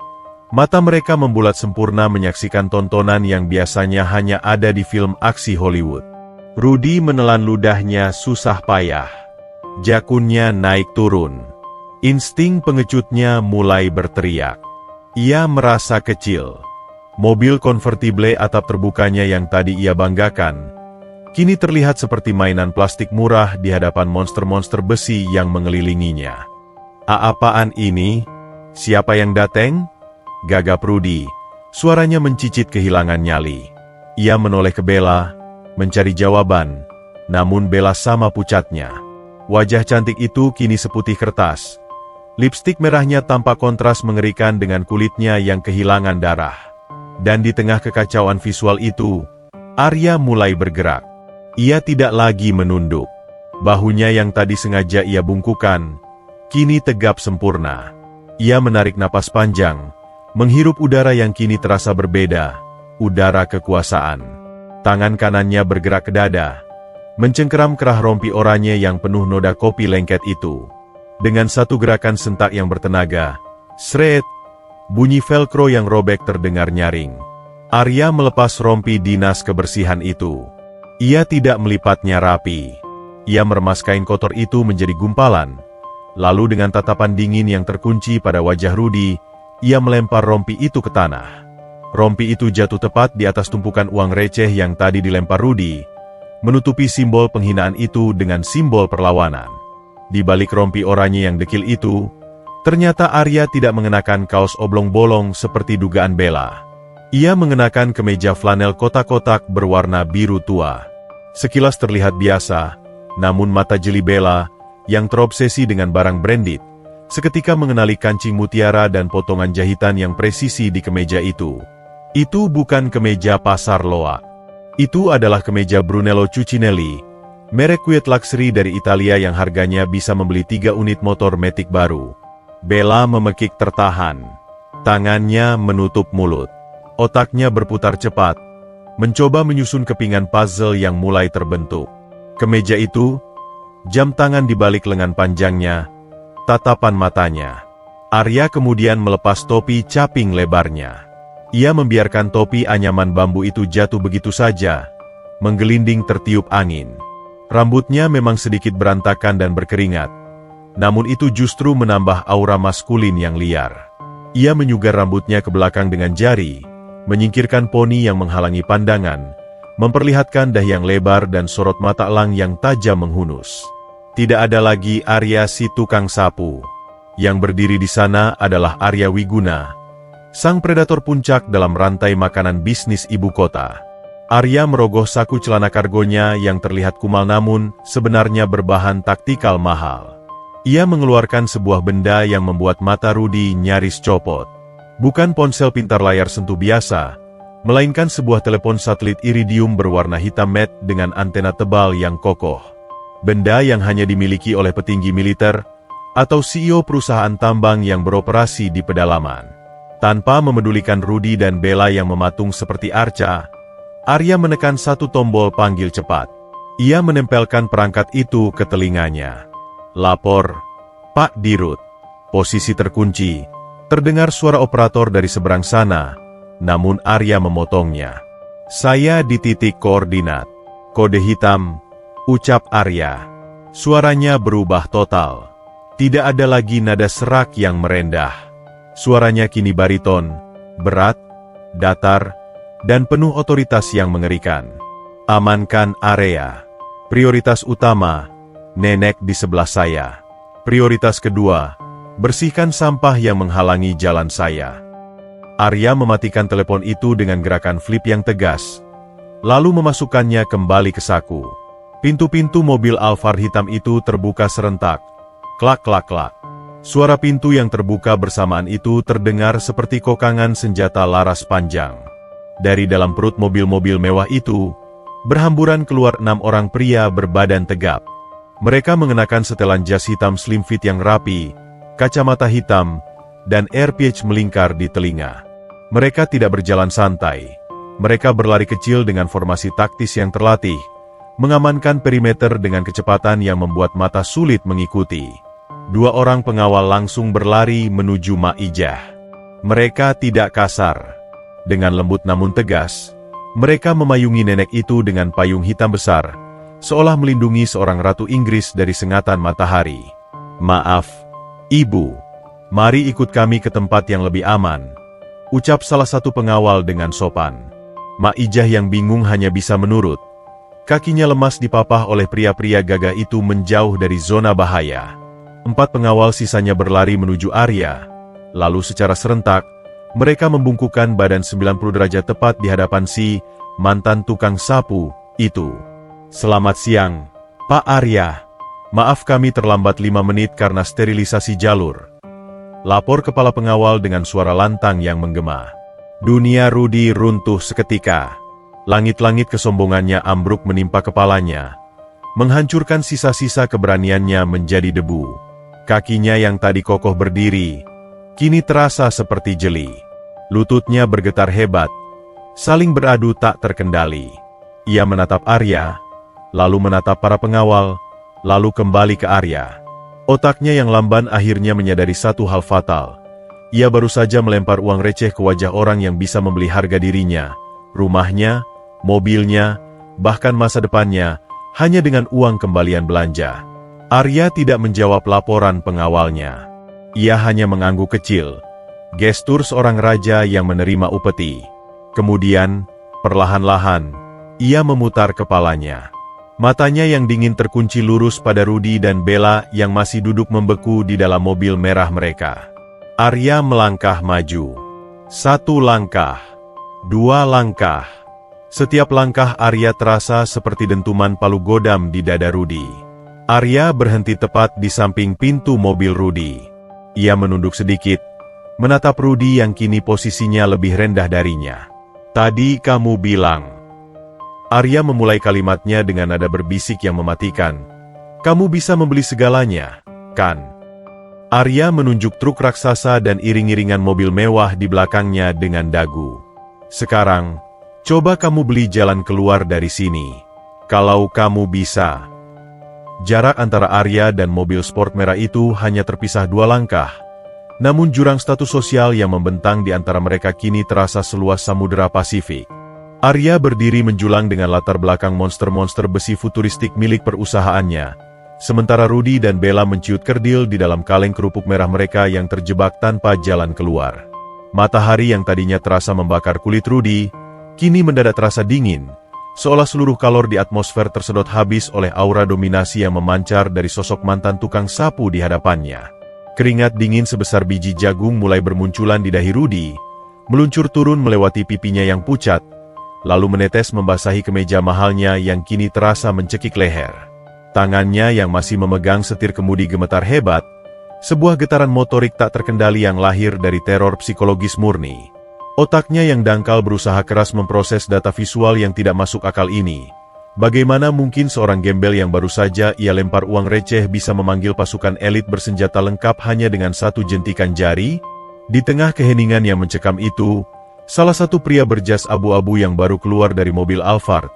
Mata mereka membulat sempurna menyaksikan tontonan yang biasanya hanya ada di film aksi Hollywood. Rudy menelan ludahnya susah payah. Jakunnya naik turun. Insting pengecutnya mulai berteriak. Ia merasa kecil. Mobil konvertible atap terbukanya yang tadi ia banggakan, kini terlihat seperti mainan plastik murah di hadapan monster-monster besi yang mengelilinginya. Apaan ini? Siapa yang dateng? Gagap Rudy, suaranya mencicit kehilangan nyali. Ia menoleh ke Bella, mencari jawaban, namun Bella sama pucatnya. Wajah cantik itu kini seputih kertas. Lipstik merahnya tampak kontras mengerikan dengan kulitnya yang kehilangan darah. Dan di tengah kekacauan visual itu, Arya mulai bergerak. Ia tidak lagi menunduk. Bahunya yang tadi sengaja ia bungkukan, kini tegap sempurna. Ia menarik napas panjang, menghirup udara yang kini terasa berbeda, udara kekuasaan. Tangan kanannya bergerak ke dada, mencengkeram kerah rompi oranye yang penuh noda kopi lengket itu. Dengan satu gerakan sentak yang bertenaga, sret, bunyi velcro yang robek terdengar nyaring. Arya melepas rompi dinas kebersihan itu. Ia tidak melipatnya rapi. Ia meremas kain kotor itu menjadi gumpalan. Lalu dengan tatapan dingin yang terkunci pada wajah Rudy, ia melempar rompi itu ke tanah. Rompi itu jatuh tepat di atas tumpukan uang receh yang tadi dilempar Rudy, menutupi simbol penghinaan itu dengan simbol perlawanan. Di balik rompi oranye yang dekil itu, ternyata Arya tidak mengenakan kaos oblong bolong seperti dugaan Bella. Ia mengenakan kemeja flanel kotak-kotak berwarna biru tua. Sekilas terlihat biasa, namun mata jeli Bella, yang terobsesi dengan barang branded, seketika mengenali kancing mutiara dan potongan jahitan yang presisi di kemeja itu. Itu bukan kemeja pasar loak. Itu adalah kemeja Brunello Cucinelli, merek kulit luxury dari Italia yang harganya bisa membeli 3 unit motor Matic baru. Bella memekik tertahan. Tangannya menutup mulut. Otaknya berputar cepat, mencoba menyusun kepingan puzzle yang mulai terbentuk. Kemeja itu, jam tangan di balik lengan panjangnya, tatapan matanya. Arya kemudian melepas topi caping lebarnya. Ia membiarkan topi anyaman bambu itu jatuh begitu saja, menggelinding tertiup angin. Rambutnya memang sedikit berantakan dan berkeringat, namun itu justru menambah aura maskulin yang liar. Ia menyugar rambutnya ke belakang dengan jari, menyingkirkan poni yang menghalangi pandangan, memperlihatkan dahi yang lebar dan sorot mata elang yang tajam menghunus. Tidak ada lagi Arya si tukang sapu. Yang berdiri di sana adalah Arya Wiguna, sang predator puncak dalam rantai makanan bisnis ibu kota. Arya merogoh saku celana kargonya yang terlihat kumal namun sebenarnya berbahan taktikal mahal. Ia mengeluarkan sebuah benda yang membuat mata Rudy nyaris copot. Bukan ponsel pintar layar sentuh biasa, melainkan sebuah telepon satelit iridium berwarna hitam matte dengan antena tebal yang kokoh. Benda yang hanya dimiliki oleh petinggi militer atau CEO perusahaan tambang yang beroperasi di pedalaman. Tanpa memedulikan Rudy dan Bella yang mematung seperti arca, Arya menekan satu tombol panggil cepat. Ia menempelkan perangkat itu ke telinganya. Lapor, Pak Dirut. Posisi terkunci. Terdengar suara operator dari seberang sana, namun Arya memotongnya. Saya di titik koordinat. Kode hitam, ucap Arya. Suaranya berubah total. Tidak ada lagi nada serak yang merendah. Suaranya kini bariton, berat, datar, dan penuh otoritas yang mengerikan. Amankan area. Prioritas utama, nenek di sebelah saya. Prioritas kedua, bersihkan sampah yang menghalangi jalan saya. Arya mematikan telepon itu dengan gerakan flip yang tegas, lalu memasukkannya kembali ke saku. Pintu-pintu mobil Alphard hitam itu terbuka serentak. Klak klak klak. Suara pintu yang terbuka bersamaan itu terdengar seperti kokangan senjata laras panjang. Dari dalam perut mobil-mobil mewah itu, berhamburan keluar 6 orang pria berbadan tegap. Mereka mengenakan setelan jas hitam slim fit yang rapi, kacamata hitam, dan earpiece melingkar di telinga. Mereka tidak berjalan santai. Mereka berlari kecil dengan formasi taktis yang terlatih, mengamankan perimeter dengan kecepatan yang membuat mata sulit mengikuti. 2 orang pengawal langsung berlari menuju Maijah. Mereka tidak kasar. Dengan lembut namun tegas, mereka memayungi nenek itu dengan payung hitam besar, seolah melindungi seorang ratu Inggris dari sengatan matahari. Maaf, Ibu. Mari ikut kami ke tempat yang lebih aman, ucap salah satu pengawal dengan sopan. Maijah yang bingung hanya bisa menurut. Kakinya lemas dipapah oleh pria-pria gagah itu menjauh dari zona bahaya. 4 pengawal sisanya berlari menuju Arya. Lalu secara serentak, mereka membungkukkan badan 90 derajat tepat di hadapan si mantan tukang sapu itu. Selamat siang, Pak Arya. Maaf kami terlambat 5 menit karena sterilisasi jalur. Lapor kepala pengawal dengan suara lantang yang menggema. Dunia Rudy runtuh seketika. Langit-langit kesombongannya ambruk menimpa kepalanya, menghancurkan sisa-sisa keberaniannya menjadi debu. Kakinya yang tadi kokoh berdiri, kini terasa seperti jeli. Lututnya bergetar hebat, saling beradu tak terkendali. Ia menatap Arya, lalu menatap para pengawal, lalu kembali ke Arya. Otaknya yang lamban akhirnya menyadari satu hal fatal. Ia baru saja melempar uang receh ke wajah orang yang bisa membeli harga dirinya, rumahnya, mobilnya, bahkan masa depannya, hanya dengan uang kembalian belanja. Arya tidak menjawab laporan pengawalnya. Ia hanya mengangguk kecil, gestur seorang raja yang menerima upeti. Kemudian, perlahan-lahan, ia memutar kepalanya. Matanya yang dingin terkunci lurus pada Rudy dan Bella yang masih duduk membeku di dalam mobil merah mereka. Arya melangkah maju. 1 langkah. 2 langkah. Setiap langkah Arya terasa seperti dentuman palu godam di dada Rudy. Arya berhenti tepat di samping pintu mobil Rudy. Ia menunduk sedikit, menatap Rudy yang kini posisinya lebih rendah darinya. "Tadi kamu bilang..." Arya memulai kalimatnya dengan nada berbisik yang mematikan. "Kamu bisa membeli segalanya, kan?" Arya menunjuk truk raksasa dan iring-iringan mobil mewah di belakangnya dengan dagu. "Sekarang, coba kamu beli jalan keluar dari sini. Kalau kamu bisa." Jarak antara Arya dan mobil sport merah itu hanya terpisah 2 langkah. Namun jurang status sosial yang membentang di antara mereka kini terasa seluas Samudera Pasifik. Arya berdiri menjulang dengan latar belakang monster-monster besi futuristik milik perusahaannya, sementara Rudy dan Bella menciut kerdil di dalam kaleng kerupuk merah mereka yang terjebak tanpa jalan keluar. Matahari yang tadinya terasa membakar kulit Rudy, kini mendadak terasa dingin, seolah seluruh kalor di atmosfer tersedot habis oleh aura dominasi yang memancar dari sosok mantan tukang sapu di hadapannya. Keringat dingin sebesar biji jagung mulai bermunculan di dahi Rudy, meluncur turun melewati pipinya yang pucat, lalu menetes membasahi kemeja mahalnya yang kini terasa mencekik leher. Tangannya yang masih memegang setir kemudi gemetar hebat, sebuah getaran motorik tak terkendali yang lahir dari teror psikologis murni. Otaknya yang dangkal berusaha keras memproses data visual yang tidak masuk akal ini. Bagaimana mungkin seorang gembel yang baru saja ia lempar uang receh bisa memanggil pasukan elit bersenjata lengkap hanya dengan 1 jentikan jari? Di tengah keheningan yang mencekam itu, salah satu pria berjas abu-abu yang baru keluar dari mobil Alphard,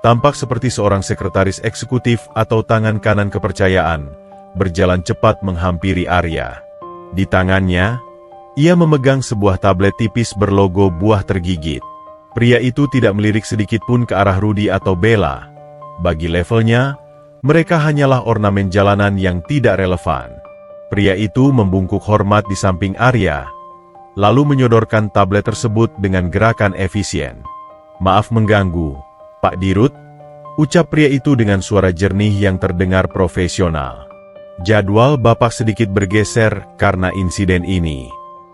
tampak seperti seorang sekretaris eksekutif atau tangan kanan kepercayaan, berjalan cepat menghampiri Arya. Di tangannya, ia memegang sebuah tablet tipis berlogo buah tergigit. Pria itu tidak melirik sedikit pun ke arah Rudy atau Bella. Bagi levelnya, mereka hanyalah ornamen jalanan yang tidak relevan. Pria itu membungkuk hormat di samping Arya, lalu menyodorkan tablet tersebut dengan gerakan efisien. "Maaf mengganggu, Pak Dirut," ucap pria itu dengan suara jernih yang terdengar profesional. "Jadwal Bapak sedikit bergeser karena insiden ini.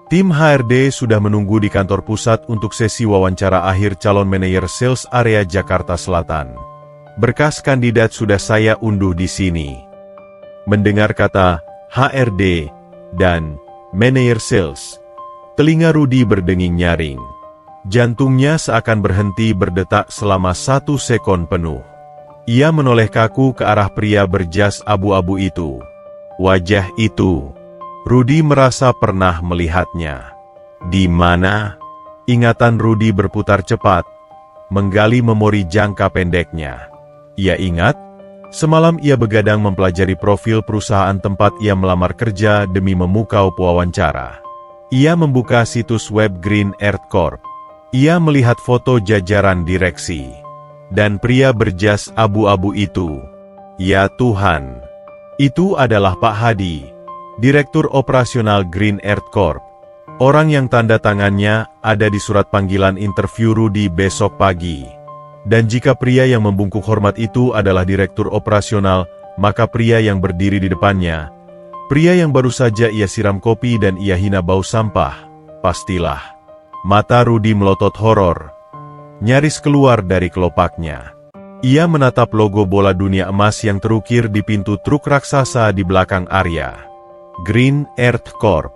Tim HRD sudah menunggu di kantor pusat untuk sesi wawancara akhir calon manajer sales area Jakarta Selatan. Berkas kandidat sudah saya unduh di sini." Mendengar kata HRD dan manajer sales, telinga Rudy berdenging nyaring. Jantungnya seakan berhenti berdetak selama 1 sekon penuh. Ia menoleh kaku ke arah pria berjas abu-abu itu. Wajah itu, Rudy merasa pernah melihatnya. Di mana? Ingatan Rudy berputar cepat, menggali memori jangka pendeknya. Ia ingat, semalam ia begadang mempelajari profil perusahaan tempat ia melamar kerja demi memukau pewawancara. Ia membuka situs web Green Earth Corp. Ia melihat foto jajaran direksi. Dan pria berjas abu-abu itu. Ya Tuhan. Itu adalah Pak Hadi, Direktur Operasional Green Earth Corp. Orang yang tanda tangannya ada di surat panggilan interview Rudy besok pagi. Dan jika pria yang membungkuk hormat itu adalah Direktur Operasional, maka pria yang berdiri di depannya, pria yang baru saja ia siram kopi dan ia hina bau sampah, pastilah. Mata Rudy melotot horor, nyaris keluar dari kelopaknya. Ia menatap logo bola dunia emas yang terukir di pintu truk raksasa di belakang Arya. Green Earth Corp.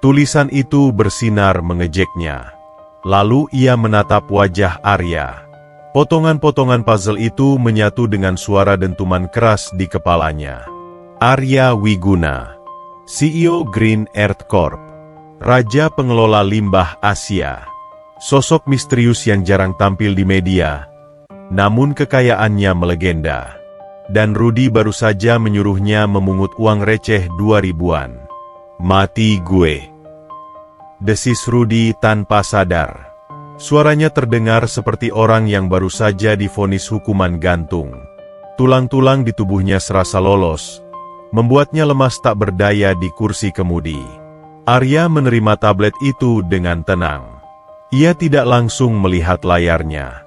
Tulisan itu bersinar mengejeknya. Lalu ia menatap wajah Arya. Potongan-potongan puzzle itu menyatu dengan suara dentuman keras di kepalanya. Arya Wiguna, CEO Green Earth Corp, Raja Pengelola Limbah Asia, sosok misterius yang jarang tampil di media, namun kekayaannya melegenda. Dan Rudy baru saja menyuruhnya memungut uang receh 2000-an. Mati gue, desis Rudy tanpa sadar. Suaranya terdengar seperti orang yang baru saja divonis hukuman gantung. Tulang-tulang di tubuhnya serasa lolos, membuatnya lemas tak berdaya di kursi kemudi. Arya menerima tablet itu dengan tenang. Ia tidak langsung melihat layarnya.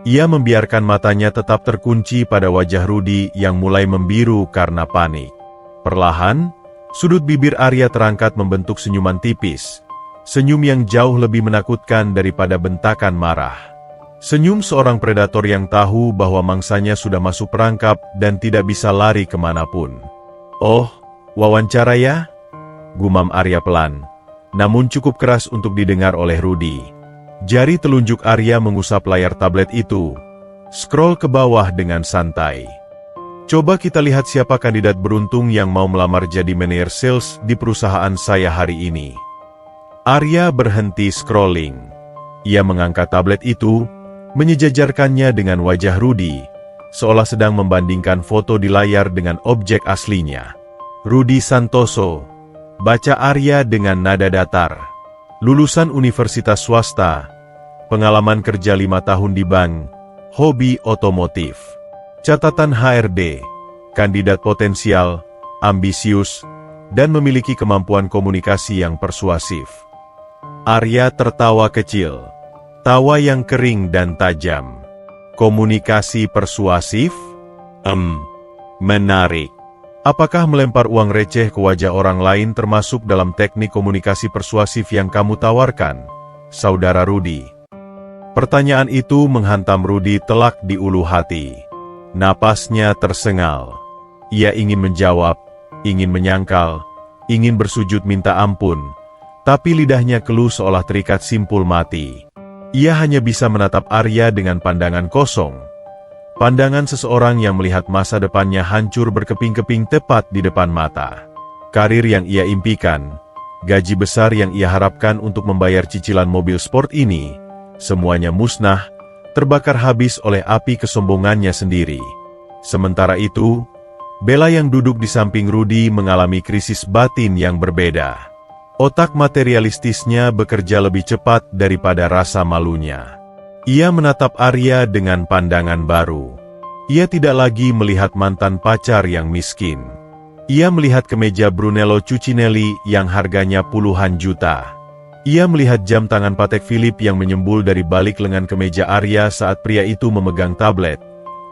Ia membiarkan matanya tetap terkunci pada wajah Rudy yang mulai membiru karena panik. Perlahan, sudut bibir Arya terangkat membentuk senyuman tipis. Senyum yang jauh lebih menakutkan daripada bentakan marah. Senyum seorang predator yang tahu bahwa mangsanya sudah masuk perangkap dan tidak bisa lari kemanapun. "Oh, wawancara ya?" gumam Arya pelan, namun cukup keras untuk didengar oleh Rudy. Jari telunjuk Arya mengusap layar tablet itu, scroll ke bawah dengan santai. "Coba kita lihat siapa kandidat beruntung yang mau melamar jadi manajer sales di perusahaan saya hari ini." Arya berhenti scrolling. Ia mengangkat tablet itu, menyejajarkannya dengan wajah Rudy, seolah sedang membandingkan foto di layar dengan objek aslinya. "Rudy Santoso," baca Arya dengan nada datar. "Lulusan universitas swasta, pengalaman kerja 5 tahun di bank, hobi otomotif. Catatan HRD, kandidat potensial, ambisius, dan memiliki kemampuan komunikasi yang persuasif." Arya tertawa kecil, tawa yang kering dan tajam. "Komunikasi persuasif? Menarik. Apakah melempar uang receh ke wajah orang lain termasuk dalam teknik komunikasi persuasif yang kamu tawarkan, Saudara Rudy?" Pertanyaan itu menghantam Rudy telak di ulu hati. Napasnya tersengal. Ia ingin menjawab, ingin menyangkal, ingin bersujud minta ampun, tapi lidahnya keluh seolah terikat simpul mati. Ia hanya bisa menatap Arya dengan pandangan kosong. Pandangan seseorang yang melihat masa depannya hancur berkeping-keping tepat di depan mata. Karir yang ia impikan, gaji besar yang ia harapkan untuk membayar cicilan mobil sport ini, semuanya musnah, terbakar habis oleh api kesombongannya sendiri. Sementara itu, Bella yang duduk di samping Rudy mengalami krisis batin yang berbeda. Otak materialistisnya bekerja lebih cepat daripada rasa malunya. Ia menatap Arya dengan pandangan baru. Ia tidak lagi melihat mantan pacar yang miskin. Ia melihat kemeja Brunello Cucinelli yang harganya puluhan juta. Ia melihat jam tangan Patek Philippe yang menyembul dari balik lengan kemeja Arya saat pria itu memegang tablet.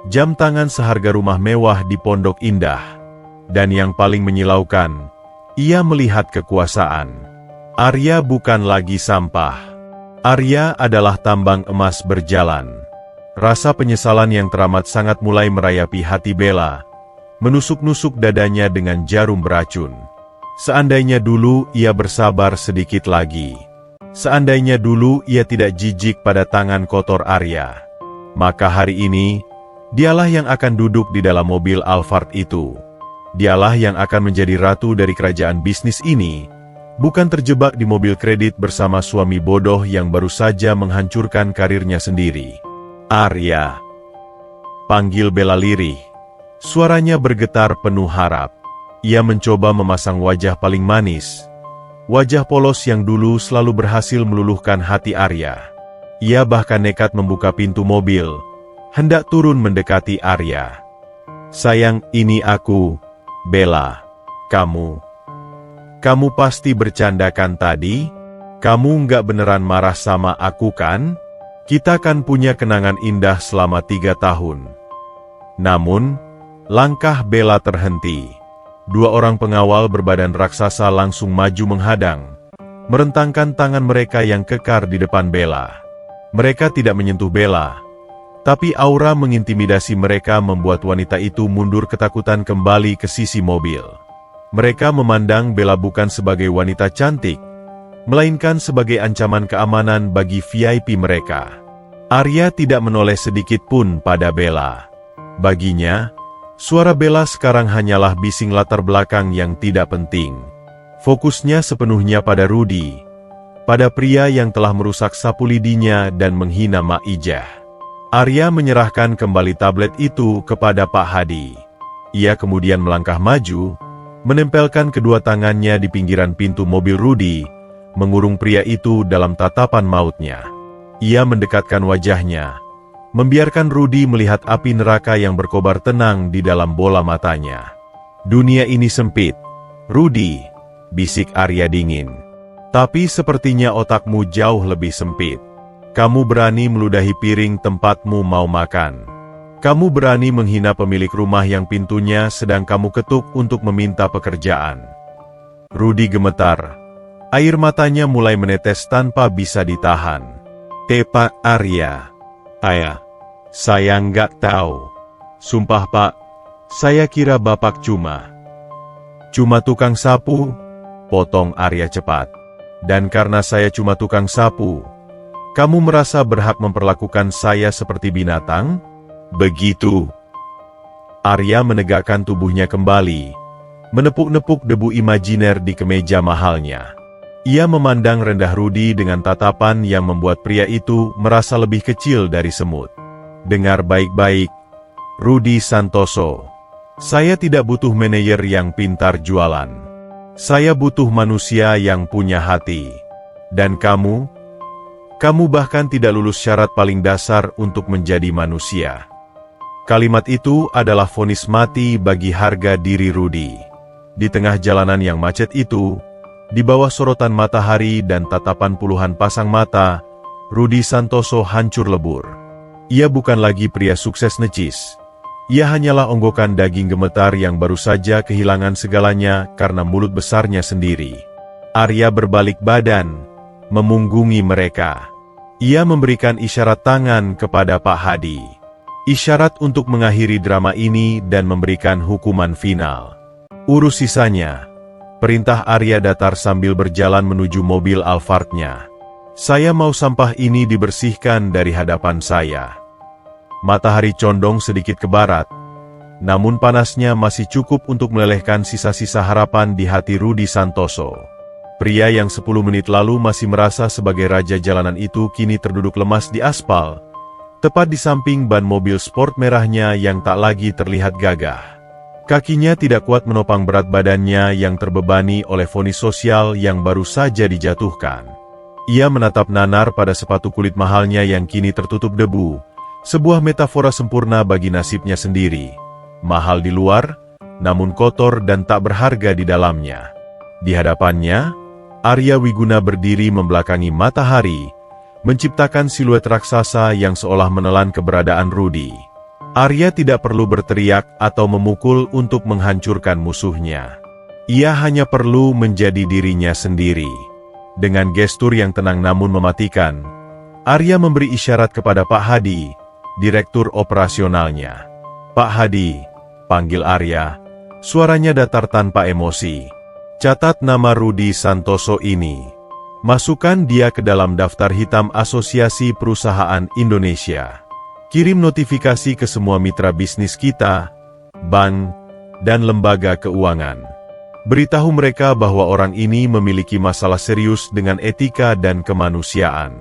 Jam tangan seharga rumah mewah di Pondok Indah. Dan yang paling menyilaukan, ia melihat kekuasaan. Arya bukan lagi sampah. Arya adalah tambang emas berjalan. Rasa penyesalan yang teramat sangat mulai merayapi hati Bella, menusuk-nusuk dadanya dengan jarum beracun. Seandainya dulu ia bersabar sedikit lagi. Seandainya dulu ia tidak jijik pada tangan kotor Arya. Maka hari ini, dialah yang akan duduk di dalam mobil Alphard itu. Dialah yang akan menjadi ratu dari kerajaan bisnis ini, bukan terjebak di mobil kredit bersama suami bodoh yang baru saja menghancurkan karirnya sendiri. "Arya," panggil Bella lirih. Suaranya bergetar penuh harap. Ia mencoba memasang wajah paling manis. Wajah polos yang dulu selalu berhasil meluluhkan hati Arya. Ia bahkan nekat membuka pintu mobil, hendak turun mendekati Arya. "Sayang, ini aku, Bella. Kamu pasti bercandakan tadi? Kamu nggak beneran marah sama aku kan? Kita kan punya kenangan indah selama 3 tahun. Namun, langkah Bella terhenti. 2 orang pengawal berbadan raksasa langsung maju menghadang, merentangkan tangan mereka yang kekar di depan Bella. Mereka tidak menyentuh Bella, tapi aura mengintimidasi mereka membuat wanita itu mundur ketakutan kembali ke sisi mobil. Mereka memandang Bella bukan sebagai wanita cantik, melainkan sebagai ancaman keamanan bagi VIP mereka. Arya tidak menoleh sedikit pun pada Bella. Baginya, suara Bella sekarang hanyalah bising latar belakang yang tidak penting. Fokusnya sepenuhnya pada Rudy, pada pria yang telah merusak sapu lidinya dan menghina Mak Ijah. Arya menyerahkan kembali tablet itu kepada Pak Hadi. Ia kemudian melangkah maju, menempelkan kedua tangannya di pinggiran pintu mobil Rudy, mengurung pria itu dalam tatapan mautnya. Ia mendekatkan wajahnya, membiarkan Rudy melihat api neraka yang berkobar tenang di dalam bola matanya. "Dunia ini sempit, Rudy," bisik Arya dingin. "Tapi sepertinya otakmu jauh lebih sempit. Kamu berani meludahi piring tempatmu mau makan. Kamu berani menghina pemilik rumah yang pintunya sedang kamu ketuk untuk meminta pekerjaan. Rudy gemetar. Air matanya mulai menetes tanpa bisa ditahan. Pak Arya. Ayah. Saya nggak tahu. Sumpah Pak, saya kira Bapak cuma tukang sapu, potong Arya cepat. Dan karena saya cuma tukang sapu, kamu merasa berhak memperlakukan saya seperti binatang? Begitu. Arya menegakkan tubuhnya kembali, menepuk-nepuk debu imajiner di kemeja mahalnya. Ia memandang rendah Rudy dengan tatapan yang membuat pria itu merasa lebih kecil dari semut. Dengar baik-baik, Rudy Santoso. Saya tidak butuh manajer yang pintar jualan. Saya butuh manusia yang punya hati. Dan kamu bahkan tidak lulus syarat paling dasar untuk menjadi manusia. Kalimat itu adalah vonis mati bagi harga diri Rudy. Di tengah jalanan yang macet itu, di bawah sorotan matahari dan tatapan puluhan pasang mata, Rudy Santoso hancur lebur. Ia bukan lagi pria sukses necis. Ia hanyalah onggokan daging gemetar yang baru saja kehilangan segalanya karena mulut besarnya sendiri. Arya berbalik badan, memunggungi mereka. Ia memberikan isyarat tangan kepada Pak Hadi. Isyarat untuk mengakhiri drama ini dan memberikan hukuman final. Urus sisanya. Perintah Arya datar sambil berjalan menuju mobil Alphardnya. Saya mau sampah ini dibersihkan dari hadapan saya. Matahari condong sedikit ke barat, namun panasnya masih cukup untuk melelehkan sisa-sisa harapan di hati Rudy Santoso. Pria yang 10 menit lalu masih merasa sebagai raja jalanan itu kini terduduk lemas di aspal, tepat di samping ban mobil sport merahnya yang tak lagi terlihat gagah. Kakinya tidak kuat menopang berat badannya yang terbebani oleh vonis sosial yang baru saja dijatuhkan. Ia menatap nanar pada sepatu kulit mahalnya yang kini tertutup debu, sebuah metafora sempurna bagi nasibnya sendiri. Mahal di luar, namun kotor dan tak berharga di dalamnya. Di hadapannya, Arya Wiguna berdiri membelakangi matahari, menciptakan siluet raksasa yang seolah menelan keberadaan Rudy. Arya tidak perlu berteriak atau memukul untuk menghancurkan musuhnya. Ia hanya perlu menjadi dirinya sendiri. Dengan gestur yang tenang namun mematikan, Arya memberi isyarat kepada Pak Hadi, direktur operasionalnya. Pak Hadi, panggil Arya. Suaranya datar tanpa emosi. Catat nama Rudy Santoso ini. Masukkan dia ke dalam daftar hitam Asosiasi Perusahaan Indonesia. Kirim notifikasi ke semua mitra bisnis kita, bank, dan lembaga keuangan. Beritahu mereka bahwa orang ini memiliki masalah serius dengan etika dan kemanusiaan.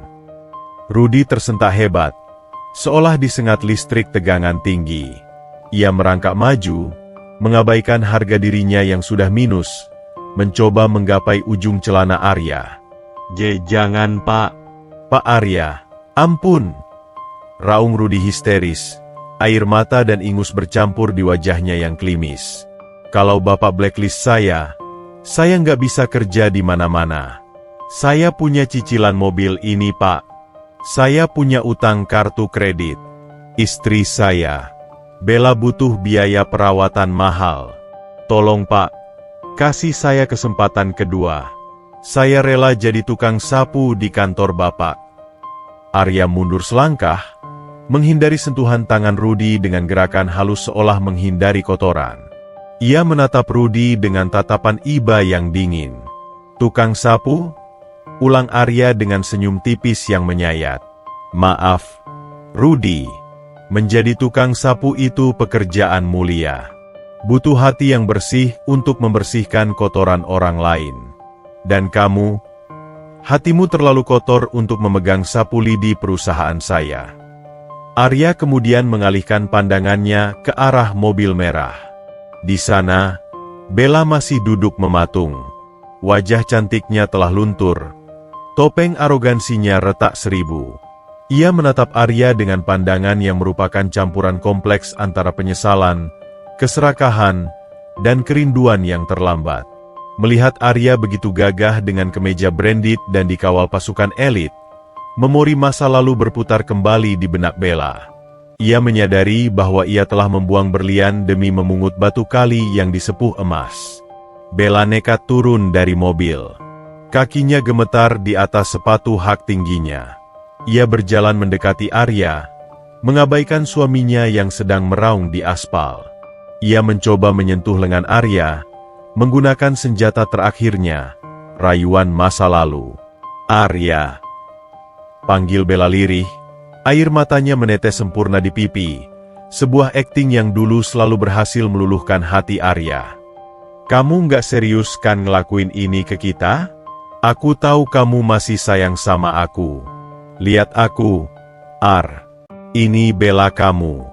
Rudy tersentak hebat, seolah disengat listrik tegangan tinggi. Ia merangkak maju, mengabaikan harga dirinya yang sudah minus, mencoba menggapai ujung celana Arya. Jangan Pak. Pak Arya, ampun. Raung Rudy histeris, air mata dan ingus bercampur di wajahnya yang klimis. Kalau Bapak blacklist saya nggak bisa kerja di mana-mana. Saya punya cicilan mobil ini Pak. Saya punya utang kartu kredit. Istri saya, Bella butuh biaya perawatan mahal. Tolong Pak, kasih saya kesempatan kedua. Saya rela jadi tukang sapu di kantor Bapak. Arya mundur selangkah, menghindari sentuhan tangan Rudy dengan gerakan halus seolah menghindari kotoran. Ia menatap Rudy dengan tatapan iba yang dingin. Tukang sapu? Ulang Arya dengan senyum tipis yang menyayat. Maaf, Rudy. Menjadi tukang sapu itu pekerjaan mulia. Butuh hati yang bersih untuk membersihkan kotoran orang lain. Dan kamu, hatimu terlalu kotor untuk memegang sapu lidi perusahaan saya. Arya kemudian mengalihkan pandangannya ke arah mobil merah. Di sana, Bella masih duduk mematung. Wajah cantiknya telah luntur. Topeng arogansinya retak seribu. Ia menatap Arya dengan pandangan yang merupakan campuran kompleks antara penyesalan, keserakahan, dan kerinduan yang terlambat. Melihat Arya begitu gagah dengan kemeja branded dan dikawal pasukan elit, Memori masa lalu berputar kembali di benak Bella. Ia menyadari bahwa ia telah membuang berlian demi memungut batu kali yang disepuh emas. Bella nekat turun dari mobil. Kakinya gemetar di atas sepatu hak tingginya. Ia berjalan mendekati Arya, mengabaikan suaminya yang sedang meraung di aspal. Ia mencoba menyentuh lengan Arya, menggunakan senjata terakhirnya, rayuan masa lalu. "Arya," panggil Bella lirih, air matanya menetes sempurna di pipi, sebuah akting yang dulu selalu berhasil meluluhkan hati Arya. "Kamu nggak serius kan ngelakuin ini ke kita? Aku tahu kamu masih sayang sama aku. Lihat aku, Ar. Ini Bella kamu.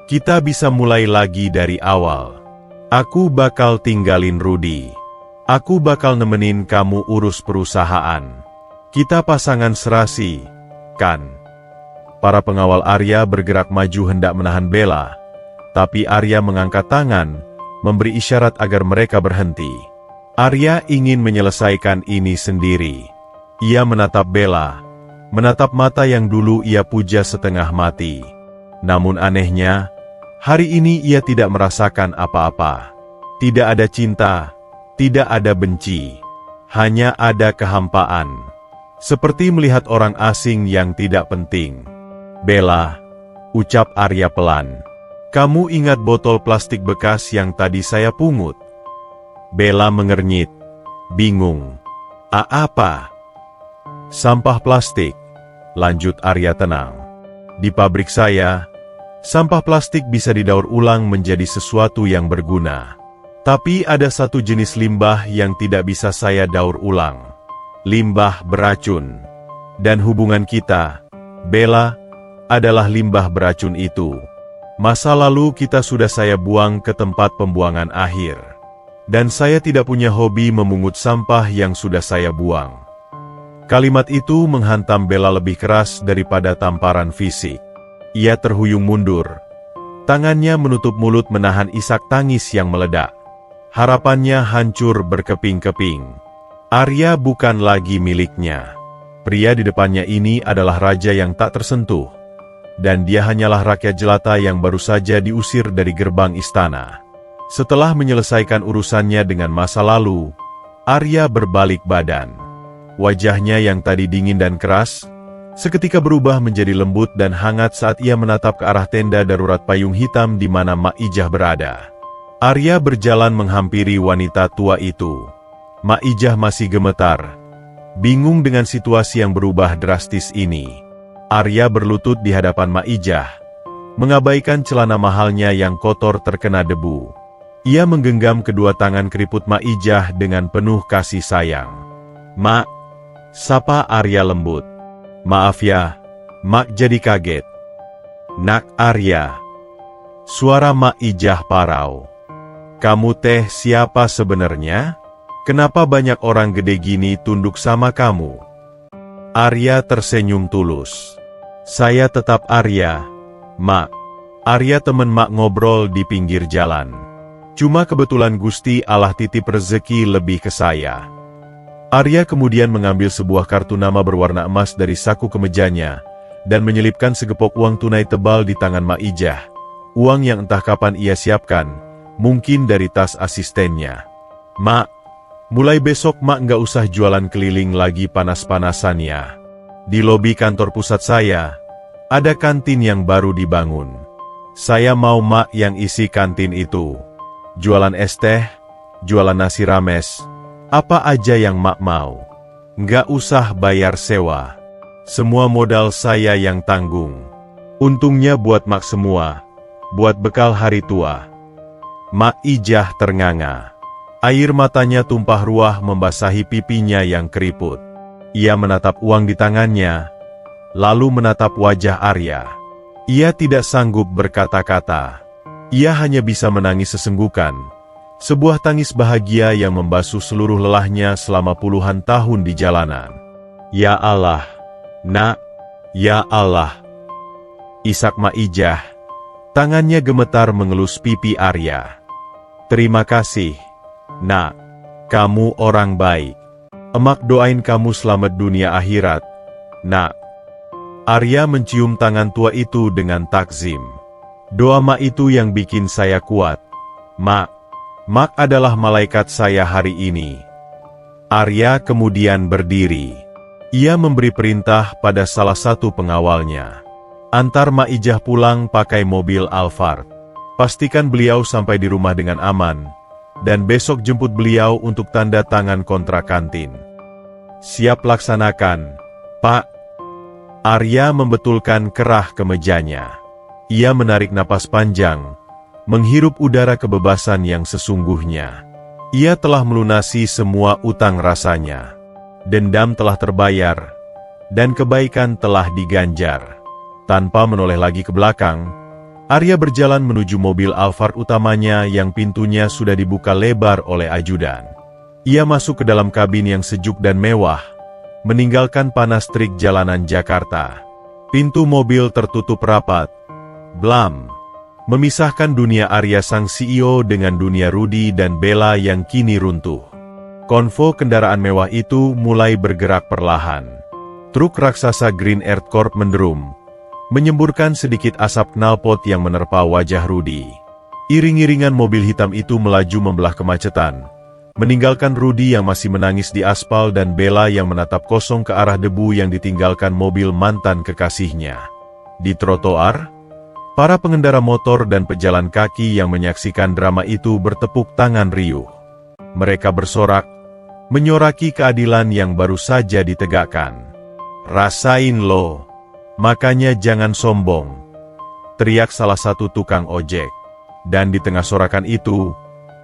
Kita bisa mulai lagi dari awal. Aku bakal tinggalin Rudy. Aku bakal nemenin kamu urus perusahaan. Kita pasangan serasi, kan?" Para pengawal Arya bergerak maju hendak menahan Bella, tapi Arya mengangkat tangan, memberi isyarat agar mereka berhenti. Arya ingin menyelesaikan ini sendiri. Ia menatap Bella, menatap mata yang dulu ia puja setengah mati. Namun anehnya, hari ini ia tidak merasakan apa-apa. Tidak ada cinta, tidak ada benci, hanya ada kehampaan. Seperti melihat orang asing yang tidak penting. "Bella," ucap Arya pelan. "Kamu ingat botol plastik bekas yang tadi saya pungut?" Bella mengernyit, bingung. Apa?" "Sampah plastik," lanjut Arya tenang. "Di pabrik saya, sampah plastik bisa didaur ulang menjadi sesuatu yang berguna. Tapi ada satu jenis limbah yang tidak bisa saya daur ulang. Limbah beracun. Dan hubungan kita, Bella, adalah limbah beracun itu. Masa lalu kita sudah saya buang ke tempat pembuangan akhir. Dan saya tidak punya hobi memungut sampah yang sudah saya buang." Kalimat itu menghantam Bella lebih keras daripada tamparan fisik. Ia terhuyung mundur. Tangannya menutup mulut menahan isak tangis yang meledak. Harapannya hancur berkeping-keping. Arya bukan lagi miliknya. Pria di depannya ini adalah raja yang tak tersentuh. Dan dia hanyalah rakyat jelata yang baru saja diusir dari gerbang istana. Setelah menyelesaikan urusannya dengan masa lalu, Arya berbalik badan. Wajahnya yang tadi dingin dan keras, seketika berubah menjadi lembut dan hangat saat ia menatap ke arah tenda darurat payung hitam di mana Mak Ijah berada. Arya berjalan menghampiri wanita tua itu. Mak Ijah masih gemetar, bingung dengan situasi yang berubah drastis ini. Arya berlutut di hadapan Mak Ijah, mengabaikan celana mahalnya yang kotor terkena debu. Ia menggenggam kedua tangan keriput Mak Ijah dengan penuh kasih sayang. "Mak," sapa Arya lembut. "Maaf ya, Mak jadi kaget." "Nak Arya." Suara Mak Ijah parau. "Kamu teh siapa sebenarnya? Kenapa banyak orang gede gini tunduk sama kamu?" Arya tersenyum tulus. "Saya tetap Arya, Mak. Arya temen Mak ngobrol di pinggir jalan. Cuma kebetulan Gusti Allah titip rezeki lebih ke saya." Arya kemudian mengambil sebuah kartu nama berwarna emas dari saku kemejanya, dan menyelipkan segepok uang tunai tebal di tangan Mak Ijah. Uang yang entah kapan ia siapkan, mungkin dari tas asistennya. "Mak, mulai besok Mak nggak usah jualan keliling lagi panas-panasan ya. Di lobi kantor pusat saya, ada kantin yang baru dibangun. Saya mau Mak yang isi kantin itu. Jualan es teh, jualan nasi rames, apa aja yang Mak mau. Nggak usah bayar sewa. Semua modal saya yang tanggung. Untungnya buat Mak semua, buat bekal hari tua." Mak Ijah ternganga. Air matanya tumpah ruah membasahi pipinya yang keriput. Ia menatap uang di tangannya, lalu menatap wajah Arya. Ia tidak sanggup berkata-kata. Ia hanya bisa menangis sesenggukan. Sebuah tangis bahagia yang membasuh seluruh lelahnya selama puluhan tahun di jalanan. "Ya Allah, Nak, ya Allah." Isak Mak Ijah. Tangannya gemetar mengelus pipi Arya. "Terima kasih, Nak. Kamu orang baik. Emak doain kamu selamat dunia akhirat, Nak." Arya mencium tangan tua itu dengan takzim. Doa Mak itu yang bikin saya kuat. Mak adalah malaikat saya hari ini. Arya kemudian berdiri. Ia memberi perintah pada salah satu pengawalnya. Antar Mak Ijah pulang pakai mobil Alphard. Pastikan beliau sampai di rumah dengan aman, dan besok jemput beliau untuk tanda tangan kontrak kantin. Siap laksanakan, Pak. Arya membetulkan kerah kemejanya. Ia menarik napas panjang, menghirup udara kebebasan yang sesungguhnya. Ia telah melunasi semua utang rasanya. Dendam telah terbayar, dan kebaikan telah diganjar. Tanpa menoleh lagi ke belakang, Arya berjalan menuju mobil Alphard utamanya yang pintunya sudah dibuka lebar oleh ajudan. Ia masuk ke dalam kabin yang sejuk dan mewah, meninggalkan panas terik jalanan Jakarta. Pintu mobil tertutup rapat, blam, memisahkan dunia Arya sang CEO dengan dunia Rudy dan Bella yang kini runtuh. Konvo kendaraan mewah itu mulai bergerak perlahan. Truk raksasa Green Earth Corp menderum, menyemburkan sedikit asap knalpot yang menerpa wajah Rudy. Iring-iringan mobil hitam itu melaju membelah kemacetan, meninggalkan Rudy yang masih menangis di aspal dan Bella yang menatap kosong ke arah debu yang ditinggalkan mobil mantan kekasihnya. Di trotoar, para pengendara motor dan pejalan kaki yang menyaksikan drama itu bertepuk tangan riuh. Mereka bersorak, menyoraki keadilan yang baru saja ditegakkan. Rasain lo! Makanya jangan sombong, teriak salah satu tukang ojek. Dan di tengah sorakan itu,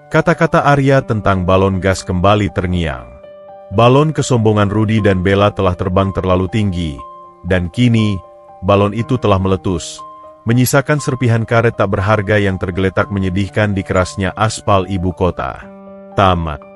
kata-kata Arya tentang balon gas kembali terngiang. Balon kesombongan Rudy dan Bella telah terbang terlalu tinggi, dan kini, balon itu telah meletus, menyisakan serpihan karet tak berharga yang tergeletak menyedihkan di kerasnya aspal ibu kota. Tamat.